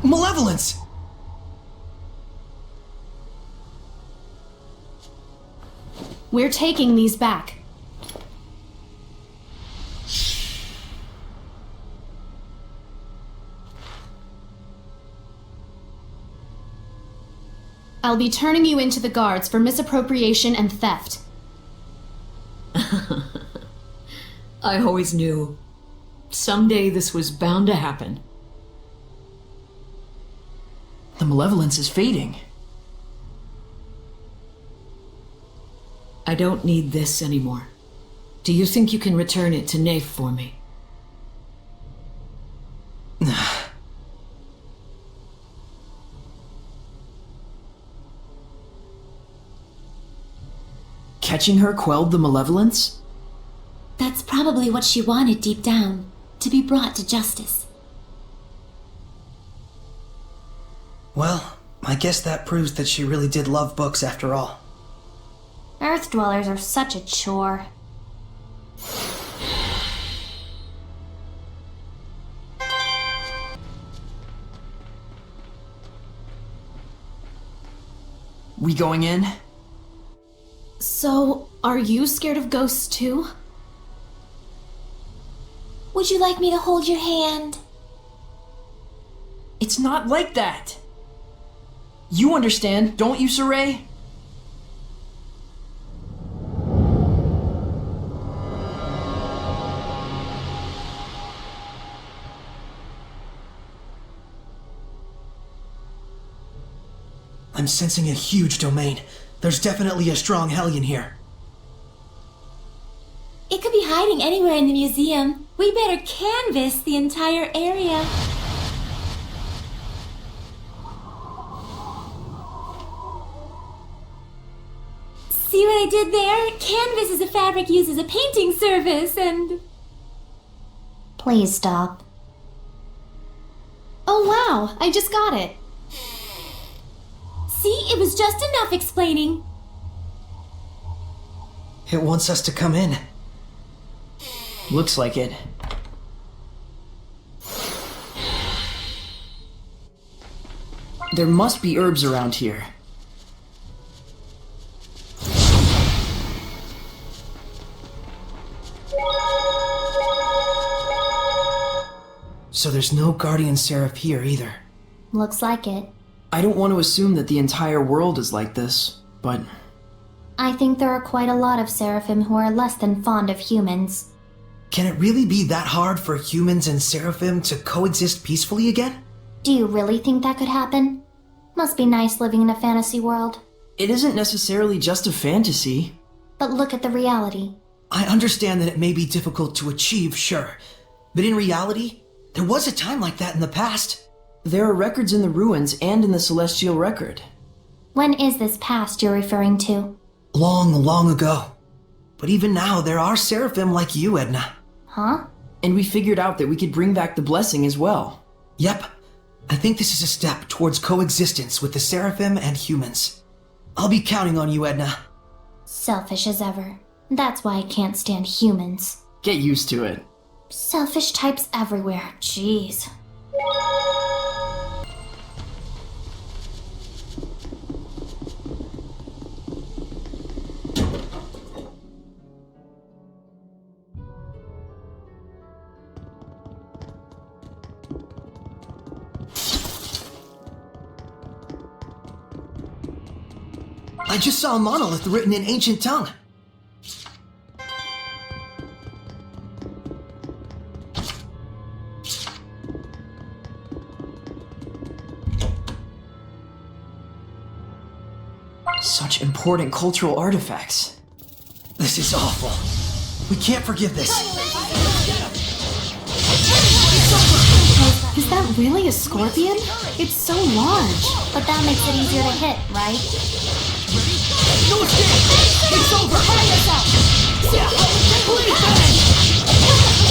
Malevolence! We're taking these back. I'll be turning you into the guards for misappropriation and theft. I always knew. Someday this was bound to happen. The malevolence is fading. I don't need this anymore. Do you think you can return it to Nafe for me? Catching her quelled the malevolence? That's probably what she wanted deep down, to be brought to justice. Well, I guess that proves that she really did love books after all. Earth dwellers are such a chore. We going in? So, are you scared of ghosts too? Would you like me to hold your hand? It's not like that! You understand, don't you, Saray? I'm sensing a huge domain. There's definitely a strong Hellion here. It could be hiding anywhere in the museum. We better canvass the entire area. See what I did there? Canvas is a fabric used as a painting service, and... Please stop. Oh wow, I just got it. See, it was just enough explaining. It wants us to come in. Looks like it. There must be herbs around here. So there's no Guardian Seraph here either. Looks like it. I don't want to assume that the entire world is like this, but... I think there are quite a lot of Seraphim who are less than fond of humans. Can it really be that hard for humans and Seraphim to coexist peacefully again? Do you really think that could happen? Must be nice living in a fantasy world. It isn't necessarily just a fantasy. But look at the reality. I understand that it may be difficult to achieve, sure. But in reality, there was a time like that in the past. There are records in the ruins and in the Celestial Record. When is this past you're referring to? Long, long ago. But even now, there are Seraphim like you, Edna. Huh? And we figured out that we could bring back the blessing as well. Yep. I think this is a step towards coexistence with the Seraphim and humans. I'll be counting on you, Edna. Selfish as ever. That's why I can't stand humans. Get used to it. Selfish types everywhere. Jeez. I just saw a monolith written in ancient tongue. Such important cultural artifacts. This is awful. We can't forgive this. Is that really a scorpion? It's so large. But that makes it easier to hit, right? No escape! It's over!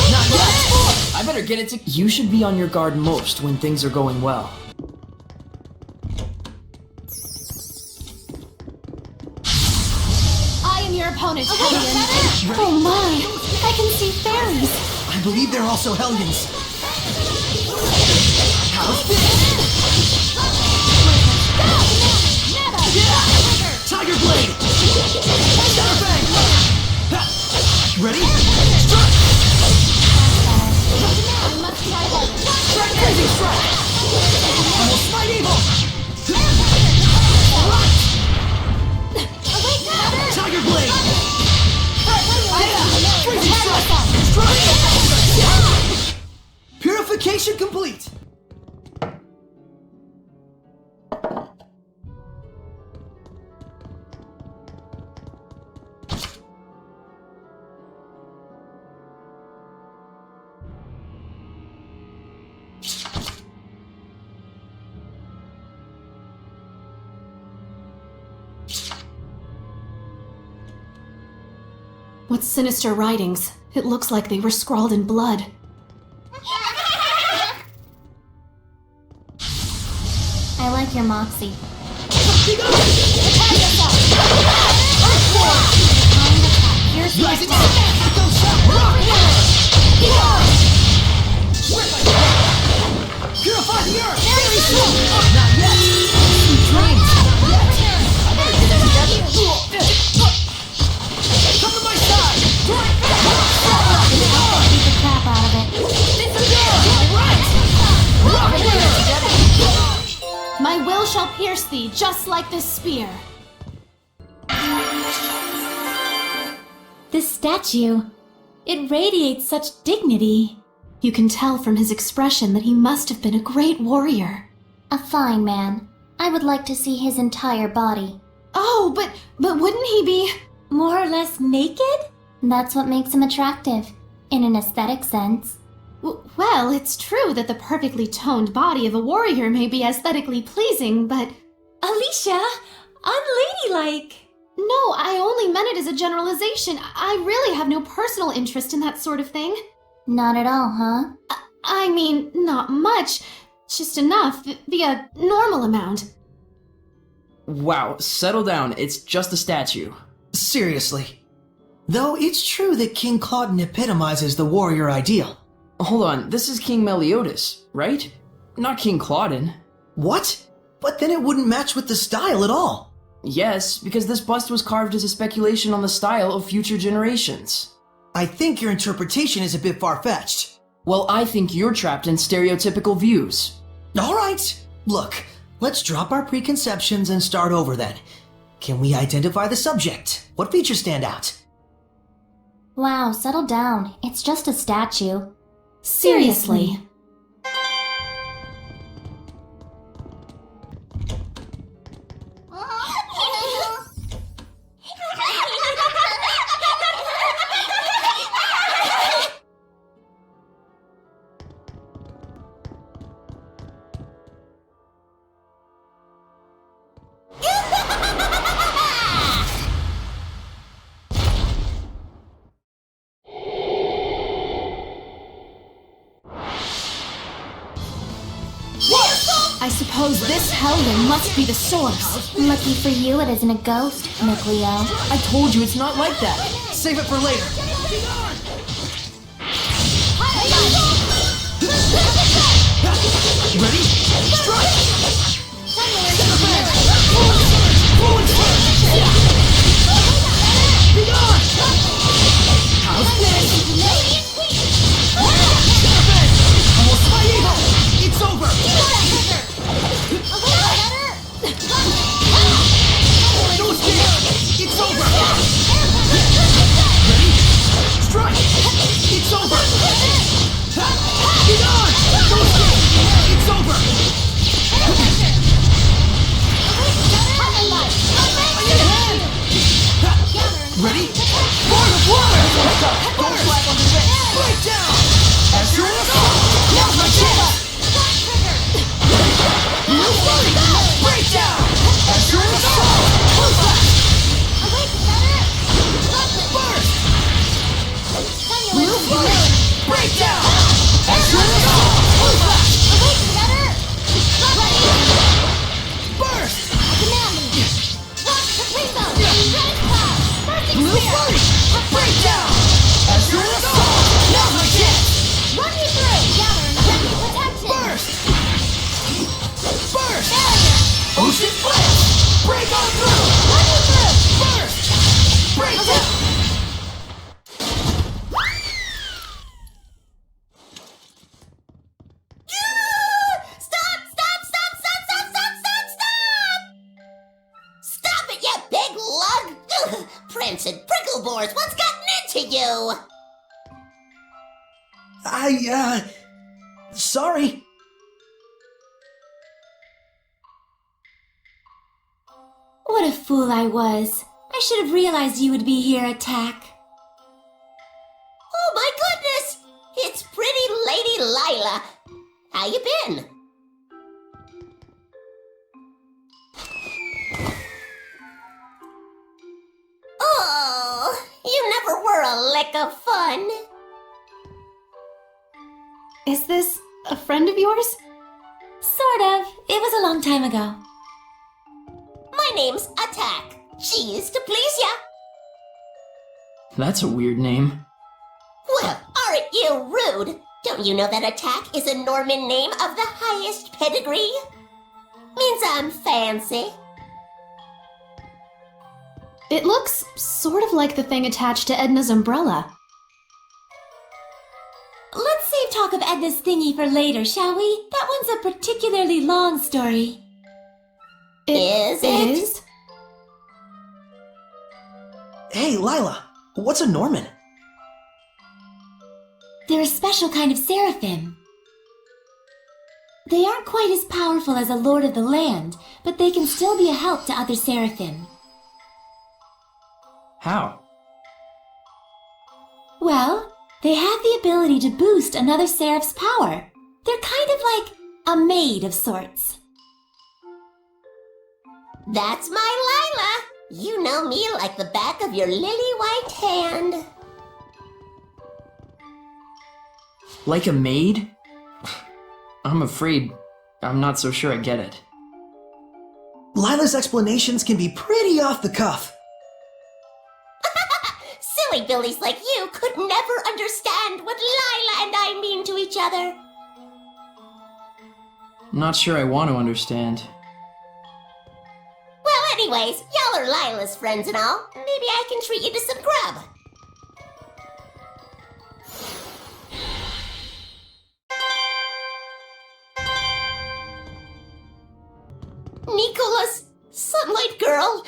Not yet! I better get it to. You should be on your guard most when things are going well. I am your opponent, Hellion. Oh my! I can see fairies. I believe they're also Hellions. How's this? Tiger Blade! Center Bang! Ready? Strike! Crazy Strike! Almost Smite Evil! Tiger Blade! Freezing Strike! Purification complete! What sinister writings. It looks like they were scrawled in blood. I like your moxie. Purify the earth! Very slow! Not yet! Dreams! Come to my side! Beat the crap out of it. My will shall pierce thee, just like this spear. This statue, it radiates such dignity. You can tell from his expression that he must have been a great warrior. A fine man. I would like to see his entire body. Oh, but wouldn't he be more or less naked? That's what makes him attractive, in an aesthetic sense. Well, it's true that the perfectly toned body of a warrior may be aesthetically pleasing, but... Alicia, unladylike. No, I only meant it as a generalization. I really have no personal interest in that sort of thing. Not at all, huh? I mean, not much. Just enough. The normal amount. Wow, settle down. It's just a statue. Seriously. Though it's true that King Claudin epitomizes the warrior ideal. Hold on, this is King Meliodas, right? Not King Claudin. What? But then it wouldn't match with the style at all. Yes, because this bust was carved as a speculation on the style of future generations. I think your interpretation is a bit far-fetched. Well, I think you're trapped in stereotypical views. All right. Look, let's drop our preconceptions and start over then. Can we identify the subject? What features stand out? Wow, settle down. It's just a statue. Seriously. I suppose this Hellion must be the source. Lucky for you, it isn't a ghost, Mikleo. I told you it's not like that. Save it for later. Ready? Strike! Be gone! How's this? Almost my evil! It's over! No escape! Breakdown! Move up! Awake, Shredder! Ready? Burst! Command me! Rock Caprizo! Shredded Cloud! Bursting Blue Spear! Flash! Breakdown! Azure Assault! Now's my chance! Run me through! Gather and heavy protection! Burst! Burst! Barrier! Ocean Flash! Break on through! Run me through! Burst! Breakdown! Stop! Stop! Stop! Stop! Stop! Stop! Stop! Stop! Stop it, you big lug! Ugh, Prince and Pricklebores, what's gotten into you? Sorry. What a fool I was. I should have realized you would be here, Attack. Oh my goodness! It's pretty Lady Lila. How you been? Oh, you never were a lick of fun. Is this a friend of yours? Sort of. It was a long time ago. My name's Attack. Cheese to please ya. That's a weird name. Well, aren't you rude? Don't you know that Attack is a Norman name of the highest pedigree? Means I'm fancy. It looks sort of like the thing attached to Edna's umbrella. Let's save talk of Edna's thingy for later, shall we? That one's a particularly long story. Is it? Is? Hey, Lila, what's a Norman? They're a special kind of seraphim. They aren't quite as powerful as a lord of the land, but they can still be a help to other seraphim. How? Well, they have the ability to boost another seraph's power. They're kind of like a maid of sorts. That's my Lila. You know me like the back of your lily-white hand. Like a maid? I'm afraid I'm not so sure I get it. Lila's explanations can be pretty off the cuff. Silly billies like you could never understand what Lila and I mean to each other. Not sure I want to understand. Well, anyways, y'all are Lila's friends and all. Maybe I can treat you to some grub. Nicholas, Sunlight Girl,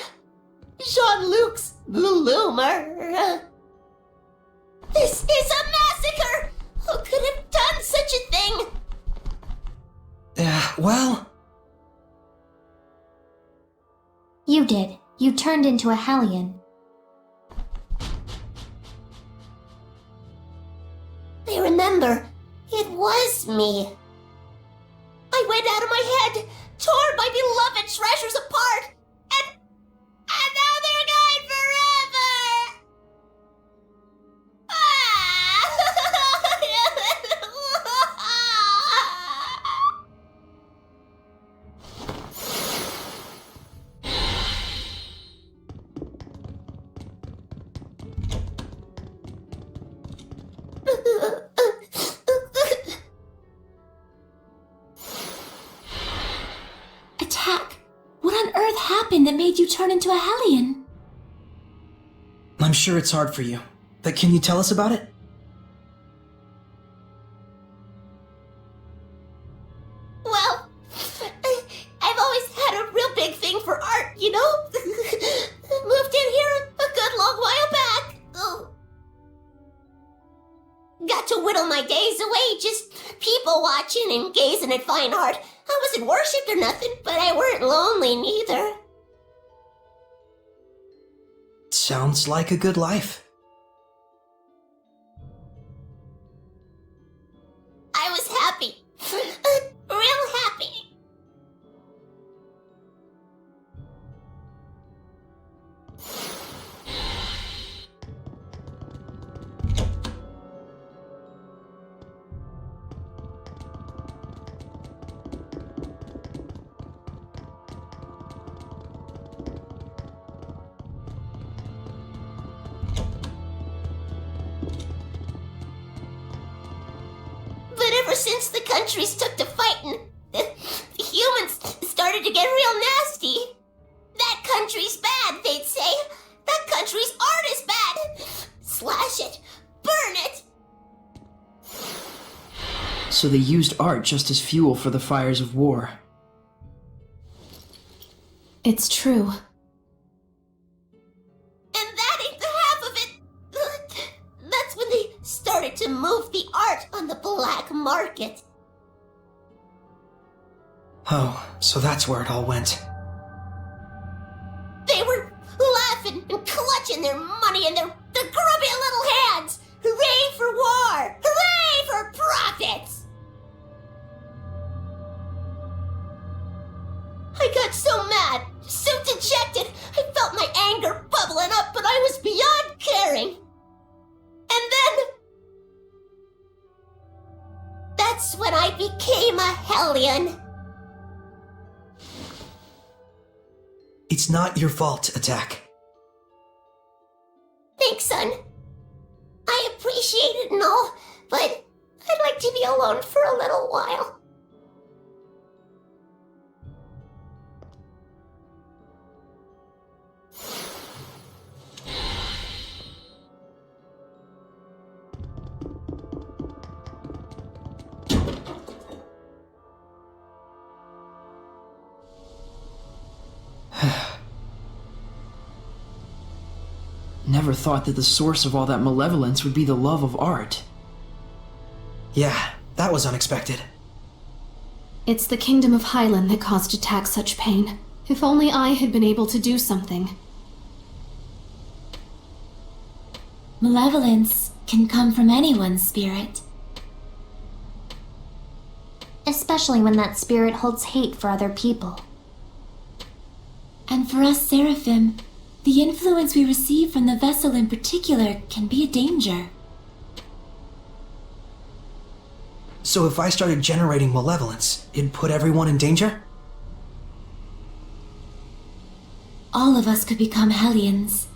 Jean-Luc's Loomer. This is a massacre! Who could have done such a thing? Well... You did. You turned into a Hellion. I remember. It was me. I went out of my head, tore my beloved treasures apart, and now they're gone forever! Attack! What on earth happened that made you turn into a Hellion? I'm sure it's hard for you, but can you tell us about it? Well, I've always had a real big thing for art, you know? Moved in here a good long while back. Oh. Got to whittle my days away just people watching and gazing at fine art. I wasn't worshipped or nothing, but I weren't lonely neither. Sounds like a good life. I was happy. Real happy. ever since the countries took to fighting, the humans started to get real nasty. That country's bad, they'd say. That country's art is bad. Slash it. Burn it. So they used art just as fuel for the fires of war. It's true. And that ain't the half of it. That's when they started to move the art on the black market. Oh, so that's where it all went. They were laughing and clutching their money in their grubby little hands. Hooray for war! Hooray for profits! I got so mad, so dejected, I felt my anger bubbling up, but I was beyond caring. And then... that's when I became a Hellion. It's not your fault, Attack. Thanks, son. I appreciate it and all, but I'd like to be alone for a little while. Never thought that the source of all that malevolence would be the love of art. Yeah, that was unexpected. It's the Kingdom of Highland that caused Attack such pain. If only I had been able to do something. Malevolence can come from anyone's spirit. Especially when that spirit holds hate for other people. And for us Seraphim, the influence we receive from the vessel in particular can be a danger. So if I started generating malevolence, it'd put everyone in danger? All of us could become Hellions.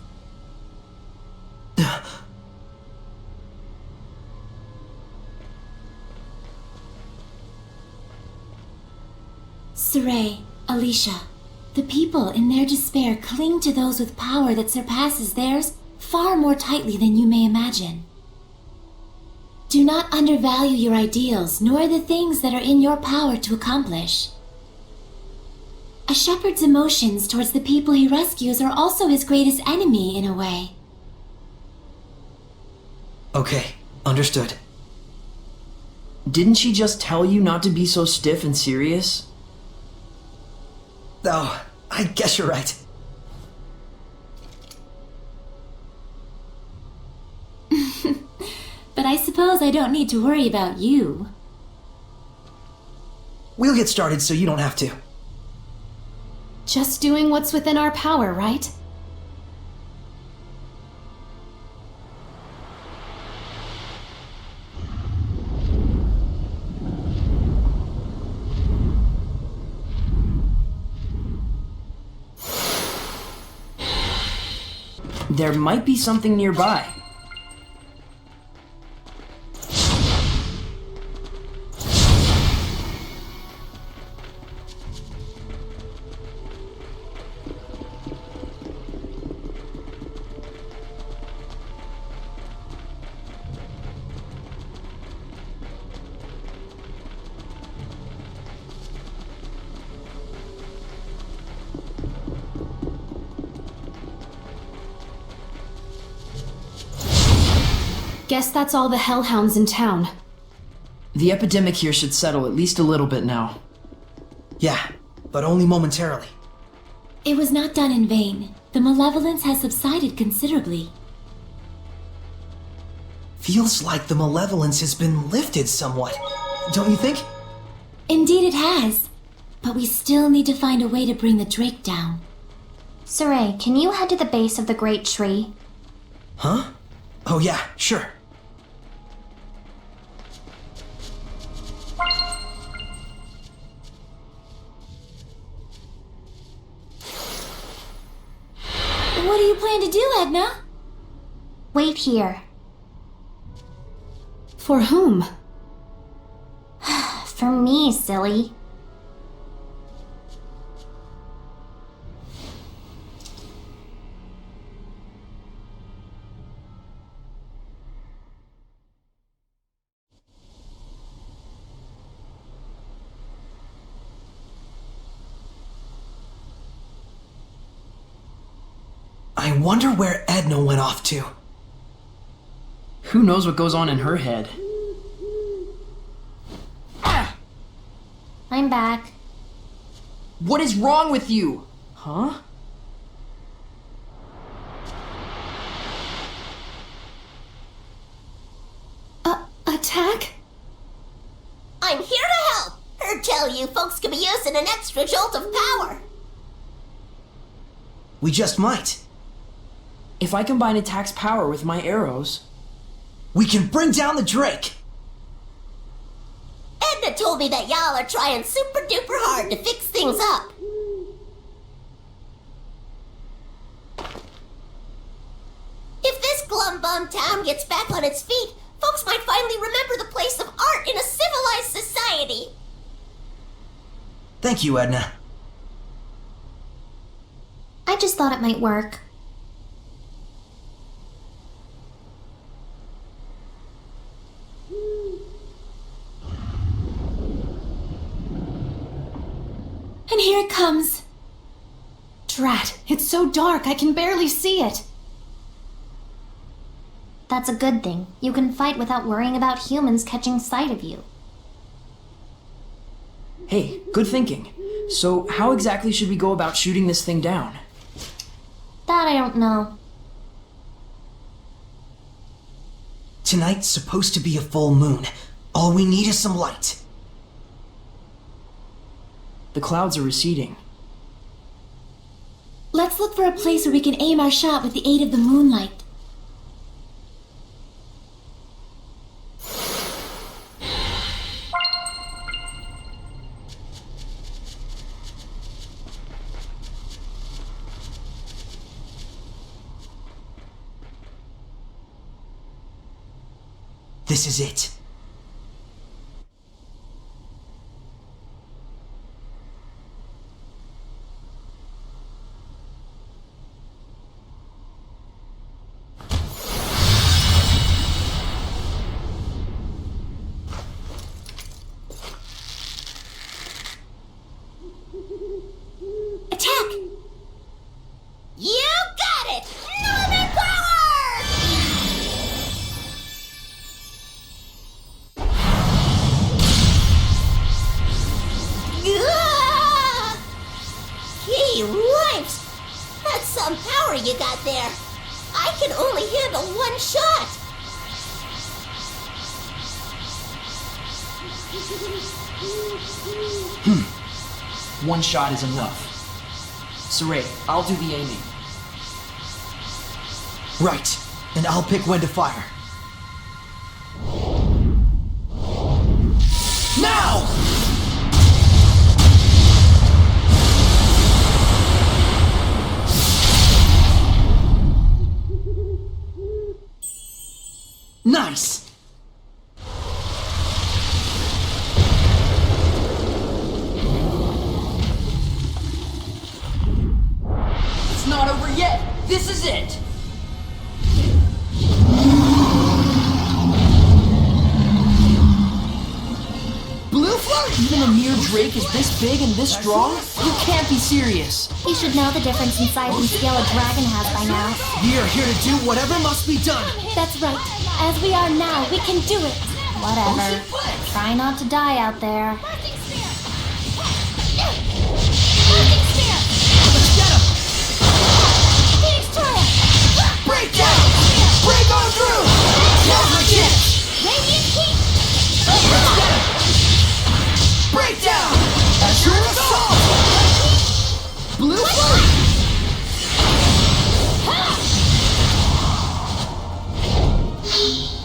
Saray, Alicia, the people in their despair cling to those with power that surpasses theirs far more tightly than you may imagine. Do not undervalue your ideals, nor the things that are in your power to accomplish. A shepherd's emotions towards the people he rescues are also his greatest enemy, in a way. Okay, understood. Didn't she just tell you not to be so stiff and serious? Oh, I guess you're right. But I suppose I don't need to worry about you. We'll get started so you don't have to. Just doing what's within our power, right? There might be something nearby. Guess that's all the hellhounds in town. The epidemic here should settle at least a little bit now. Yeah, but only momentarily. It was not done in vain. The malevolence has subsided considerably. Feels like the malevolence has been lifted somewhat, don't you think? Indeed it has. But we still need to find a way to bring the Drake down. Saray, can you head to the base of the great tree? Huh? Oh yeah, sure. What do you plan to do, Edna? Wait here. For whom? for me, silly. I wonder where Edna went off to. Who knows what goes on in her head? I'm back. What is wrong with you? Huh? Attack? I'm here to help. Heard tell you folks could be using an extra jolt of power. We just might. If I combine attack's power with my arrows... We can bring down the Drake! Edna told me that y'all are trying super duper hard to fix things up. If this glum bum town gets back on its feet, folks might finally remember the place of art in a civilized society. Thank you, Edna. I just thought it might work. And here it comes. Drat, it's so dark I can barely see it. That's a good thing. You can fight without worrying about humans catching sight of you. Hey, good thinking. So how exactly should we go about shooting this thing down? That I don't know. Tonight's supposed to be a full moon. All we need is some light. The clouds are receding. Let's look for a place where we can aim our shot with the aid of the moonlight. This is it. Attack! You got it! Northern power! Ah! Gee, ripes! That's some power you got there. I can only handle one shot. One shot is enough. Saray, I'll do the aiming. Right, and I'll pick when to fire. Now! Nice! It's not over yet! This is it! Blue Flurry! Even a mere Drake is this big and this strong? You can't be serious! You should know the difference in size and scale a dragon has by now. We are here to do whatever must be done. That's right. As we are now, we can do it. Whatever. Try not to die out there. Break down! Break on through! Now's my chance! Radiant heat! Break down! As your assault! Blue Flurry!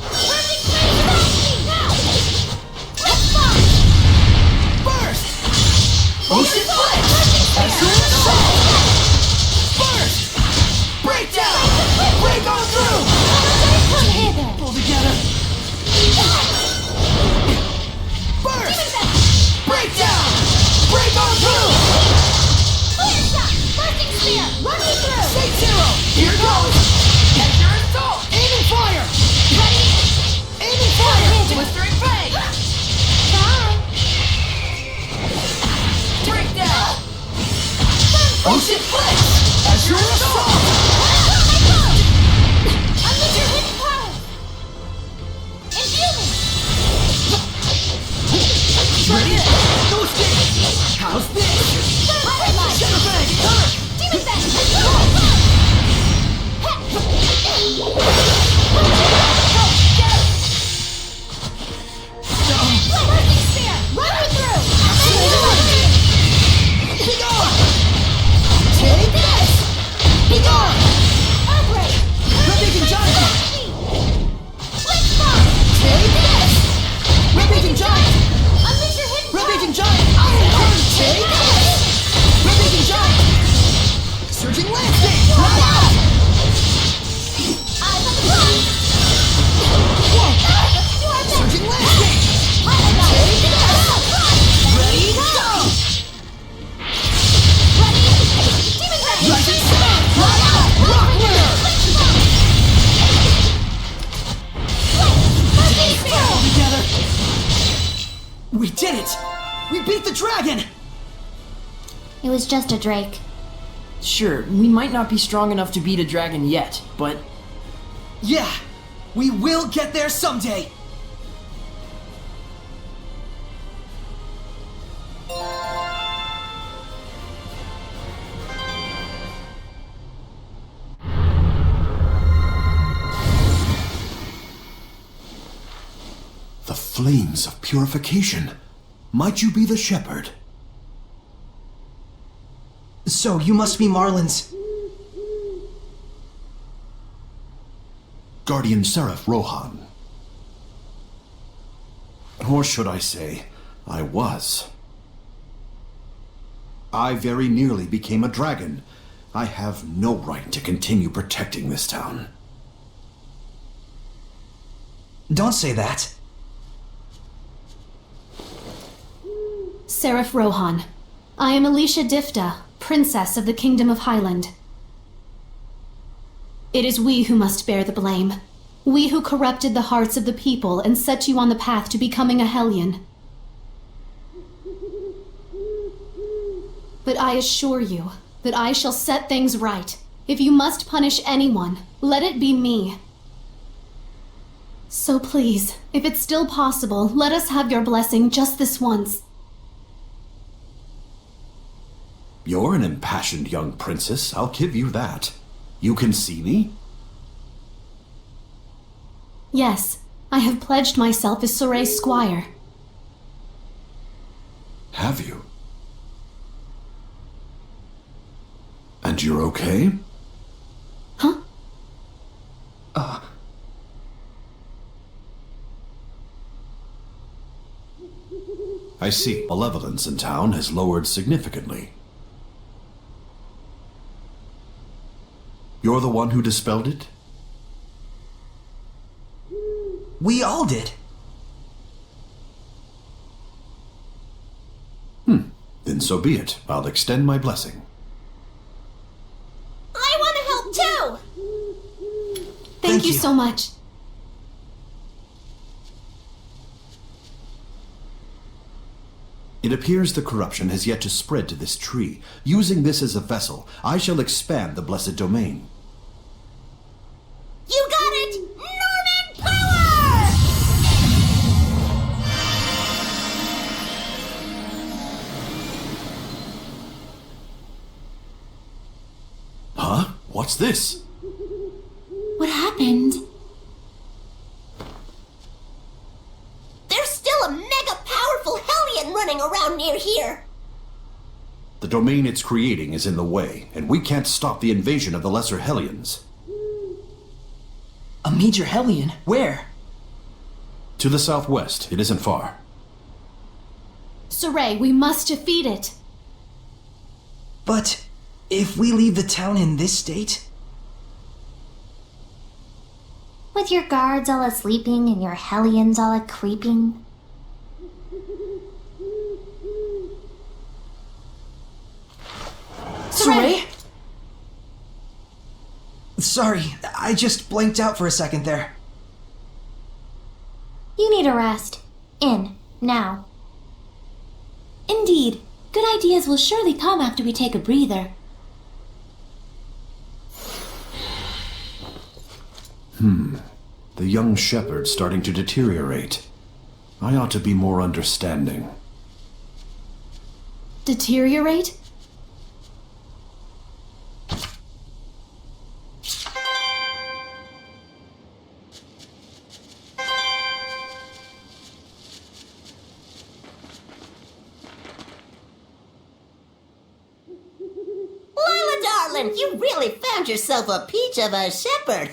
Perfect place velocity now! Response! Burst! Ocean Blitz! As your assault! Burst! Break down! Break on through! Come hither. Pull together! Here goes! Get your assault! Aiming fire! Ready? Aiming fire! Blistering fang! Bye. Breakdown! Ocean flex! As your assault! Unleash your hidden power! Imbue me! Ready? No escape! How's this? Pirate Light! Shadow Fang! Cover! Demon Fang! Lightning Spear! Run her through! Be gone! Take this! Be gone! Earthquake! Red-Beacon Giant! Blitz Bomb! Take this! Red-Beacon Giant! Unleash your hidden Red-Beacon Giant! Iron Current! Take this! Red-Beacon Giant! Surging Landscape! Right out! Eyes on the prize! Whoa! Let's do our best! Surging Landscape! Pirate Light! Take this! Ready? Go! Ready? Demon Fang! Rising Sun! Right out! Rock Winner! Lightning Spear! Together. We did it! We beat the dragon! It was just a drake. Sure, we might not be strong enough to beat a dragon yet, but Yeah! We will get there someday! The flames of purification. Might you be the shepherd? So, you must be Marlin's. Guardian Seraph Rohan. Or should I say, I was. I very nearly became a dragon. I have no right to continue protecting this town. Don't say that. Seraph Rohan. I am Alicia Difta, Princess of the Kingdom of Highland. It is we who must bear the blame. We who corrupted the hearts of the people and set you on the path to becoming a Hellion. But I assure you that I shall set things right. If you must punish anyone, let it be me. So please, if it's still possible, let us have your blessing just this once. You're an impassioned young princess, I'll give you that. You can see me? Yes, I have pledged myself as Soray's squire. Have you? And you're okay? Huh? I see. Malevolence in town has lowered significantly. You're the one who dispelled it? We all did. Then so be it. I'll extend my blessing. I want to help too! Thank you so much. It appears the corruption has yet to spread to this tree. Using this as a vessel, I shall expand the blessed domain. You got it! Norman Power! Huh? What's this? What happened? There's still a mega powerful Hellion running around near here! The domain it's creating is in the way, and we can't stop the invasion of the lesser Hellions. a major Hellion? Where? To the southwest. It isn't far. Soray, we must defeat it. But if we leave the town in this state? With your guards all a-sleeping and your Hellions all a-creeping. Soray? Sorry, I just blanked out for a second there. You need a rest. In. Now. Indeed. Good ideas will surely come after we take a breather. The young shepherd's starting to deteriorate. I ought to be more understanding. Deteriorate? Lila, darling, you really found yourself a peach of a shepherd.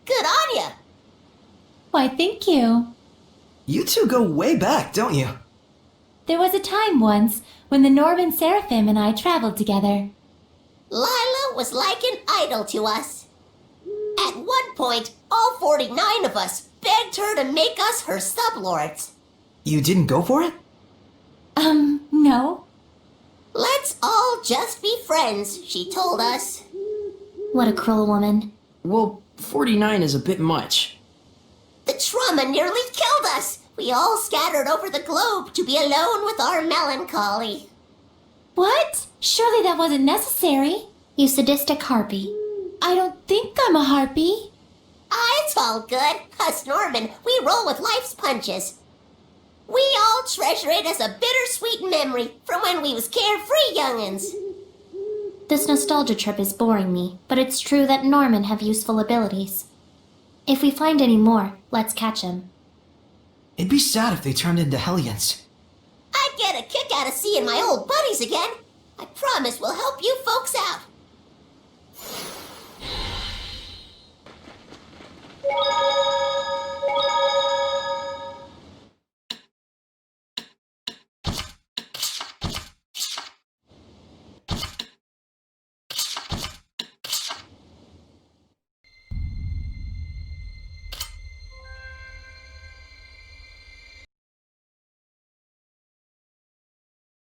Good on ya. Why, thank you. You two go way back, don't you? There was a time once when the Norman Seraphim and I traveled together. Lila was like an idol to us. At one point, all 49 of us begged her to make us her sublords. You didn't go for it? No. Let's all just be friends, she told us. What a cruel woman. Well, 49 is a bit much. The trauma nearly killed us. We all scattered over the globe to be alone with our melancholy. What? Surely that wasn't necessary. You sadistic harpy. I don't think I'm a harpy. It's all good. Us Norman, we roll with life's punches. We all treasure it as a bittersweet memory from when we was carefree young'uns. This nostalgia trip is boring me, but it's true that Norman have useful abilities. If we find any more, let's catch him. It'd be sad if they turned into Hellions. I'd get a kick out of seeing my old buddies again. I promise we'll help you folks out.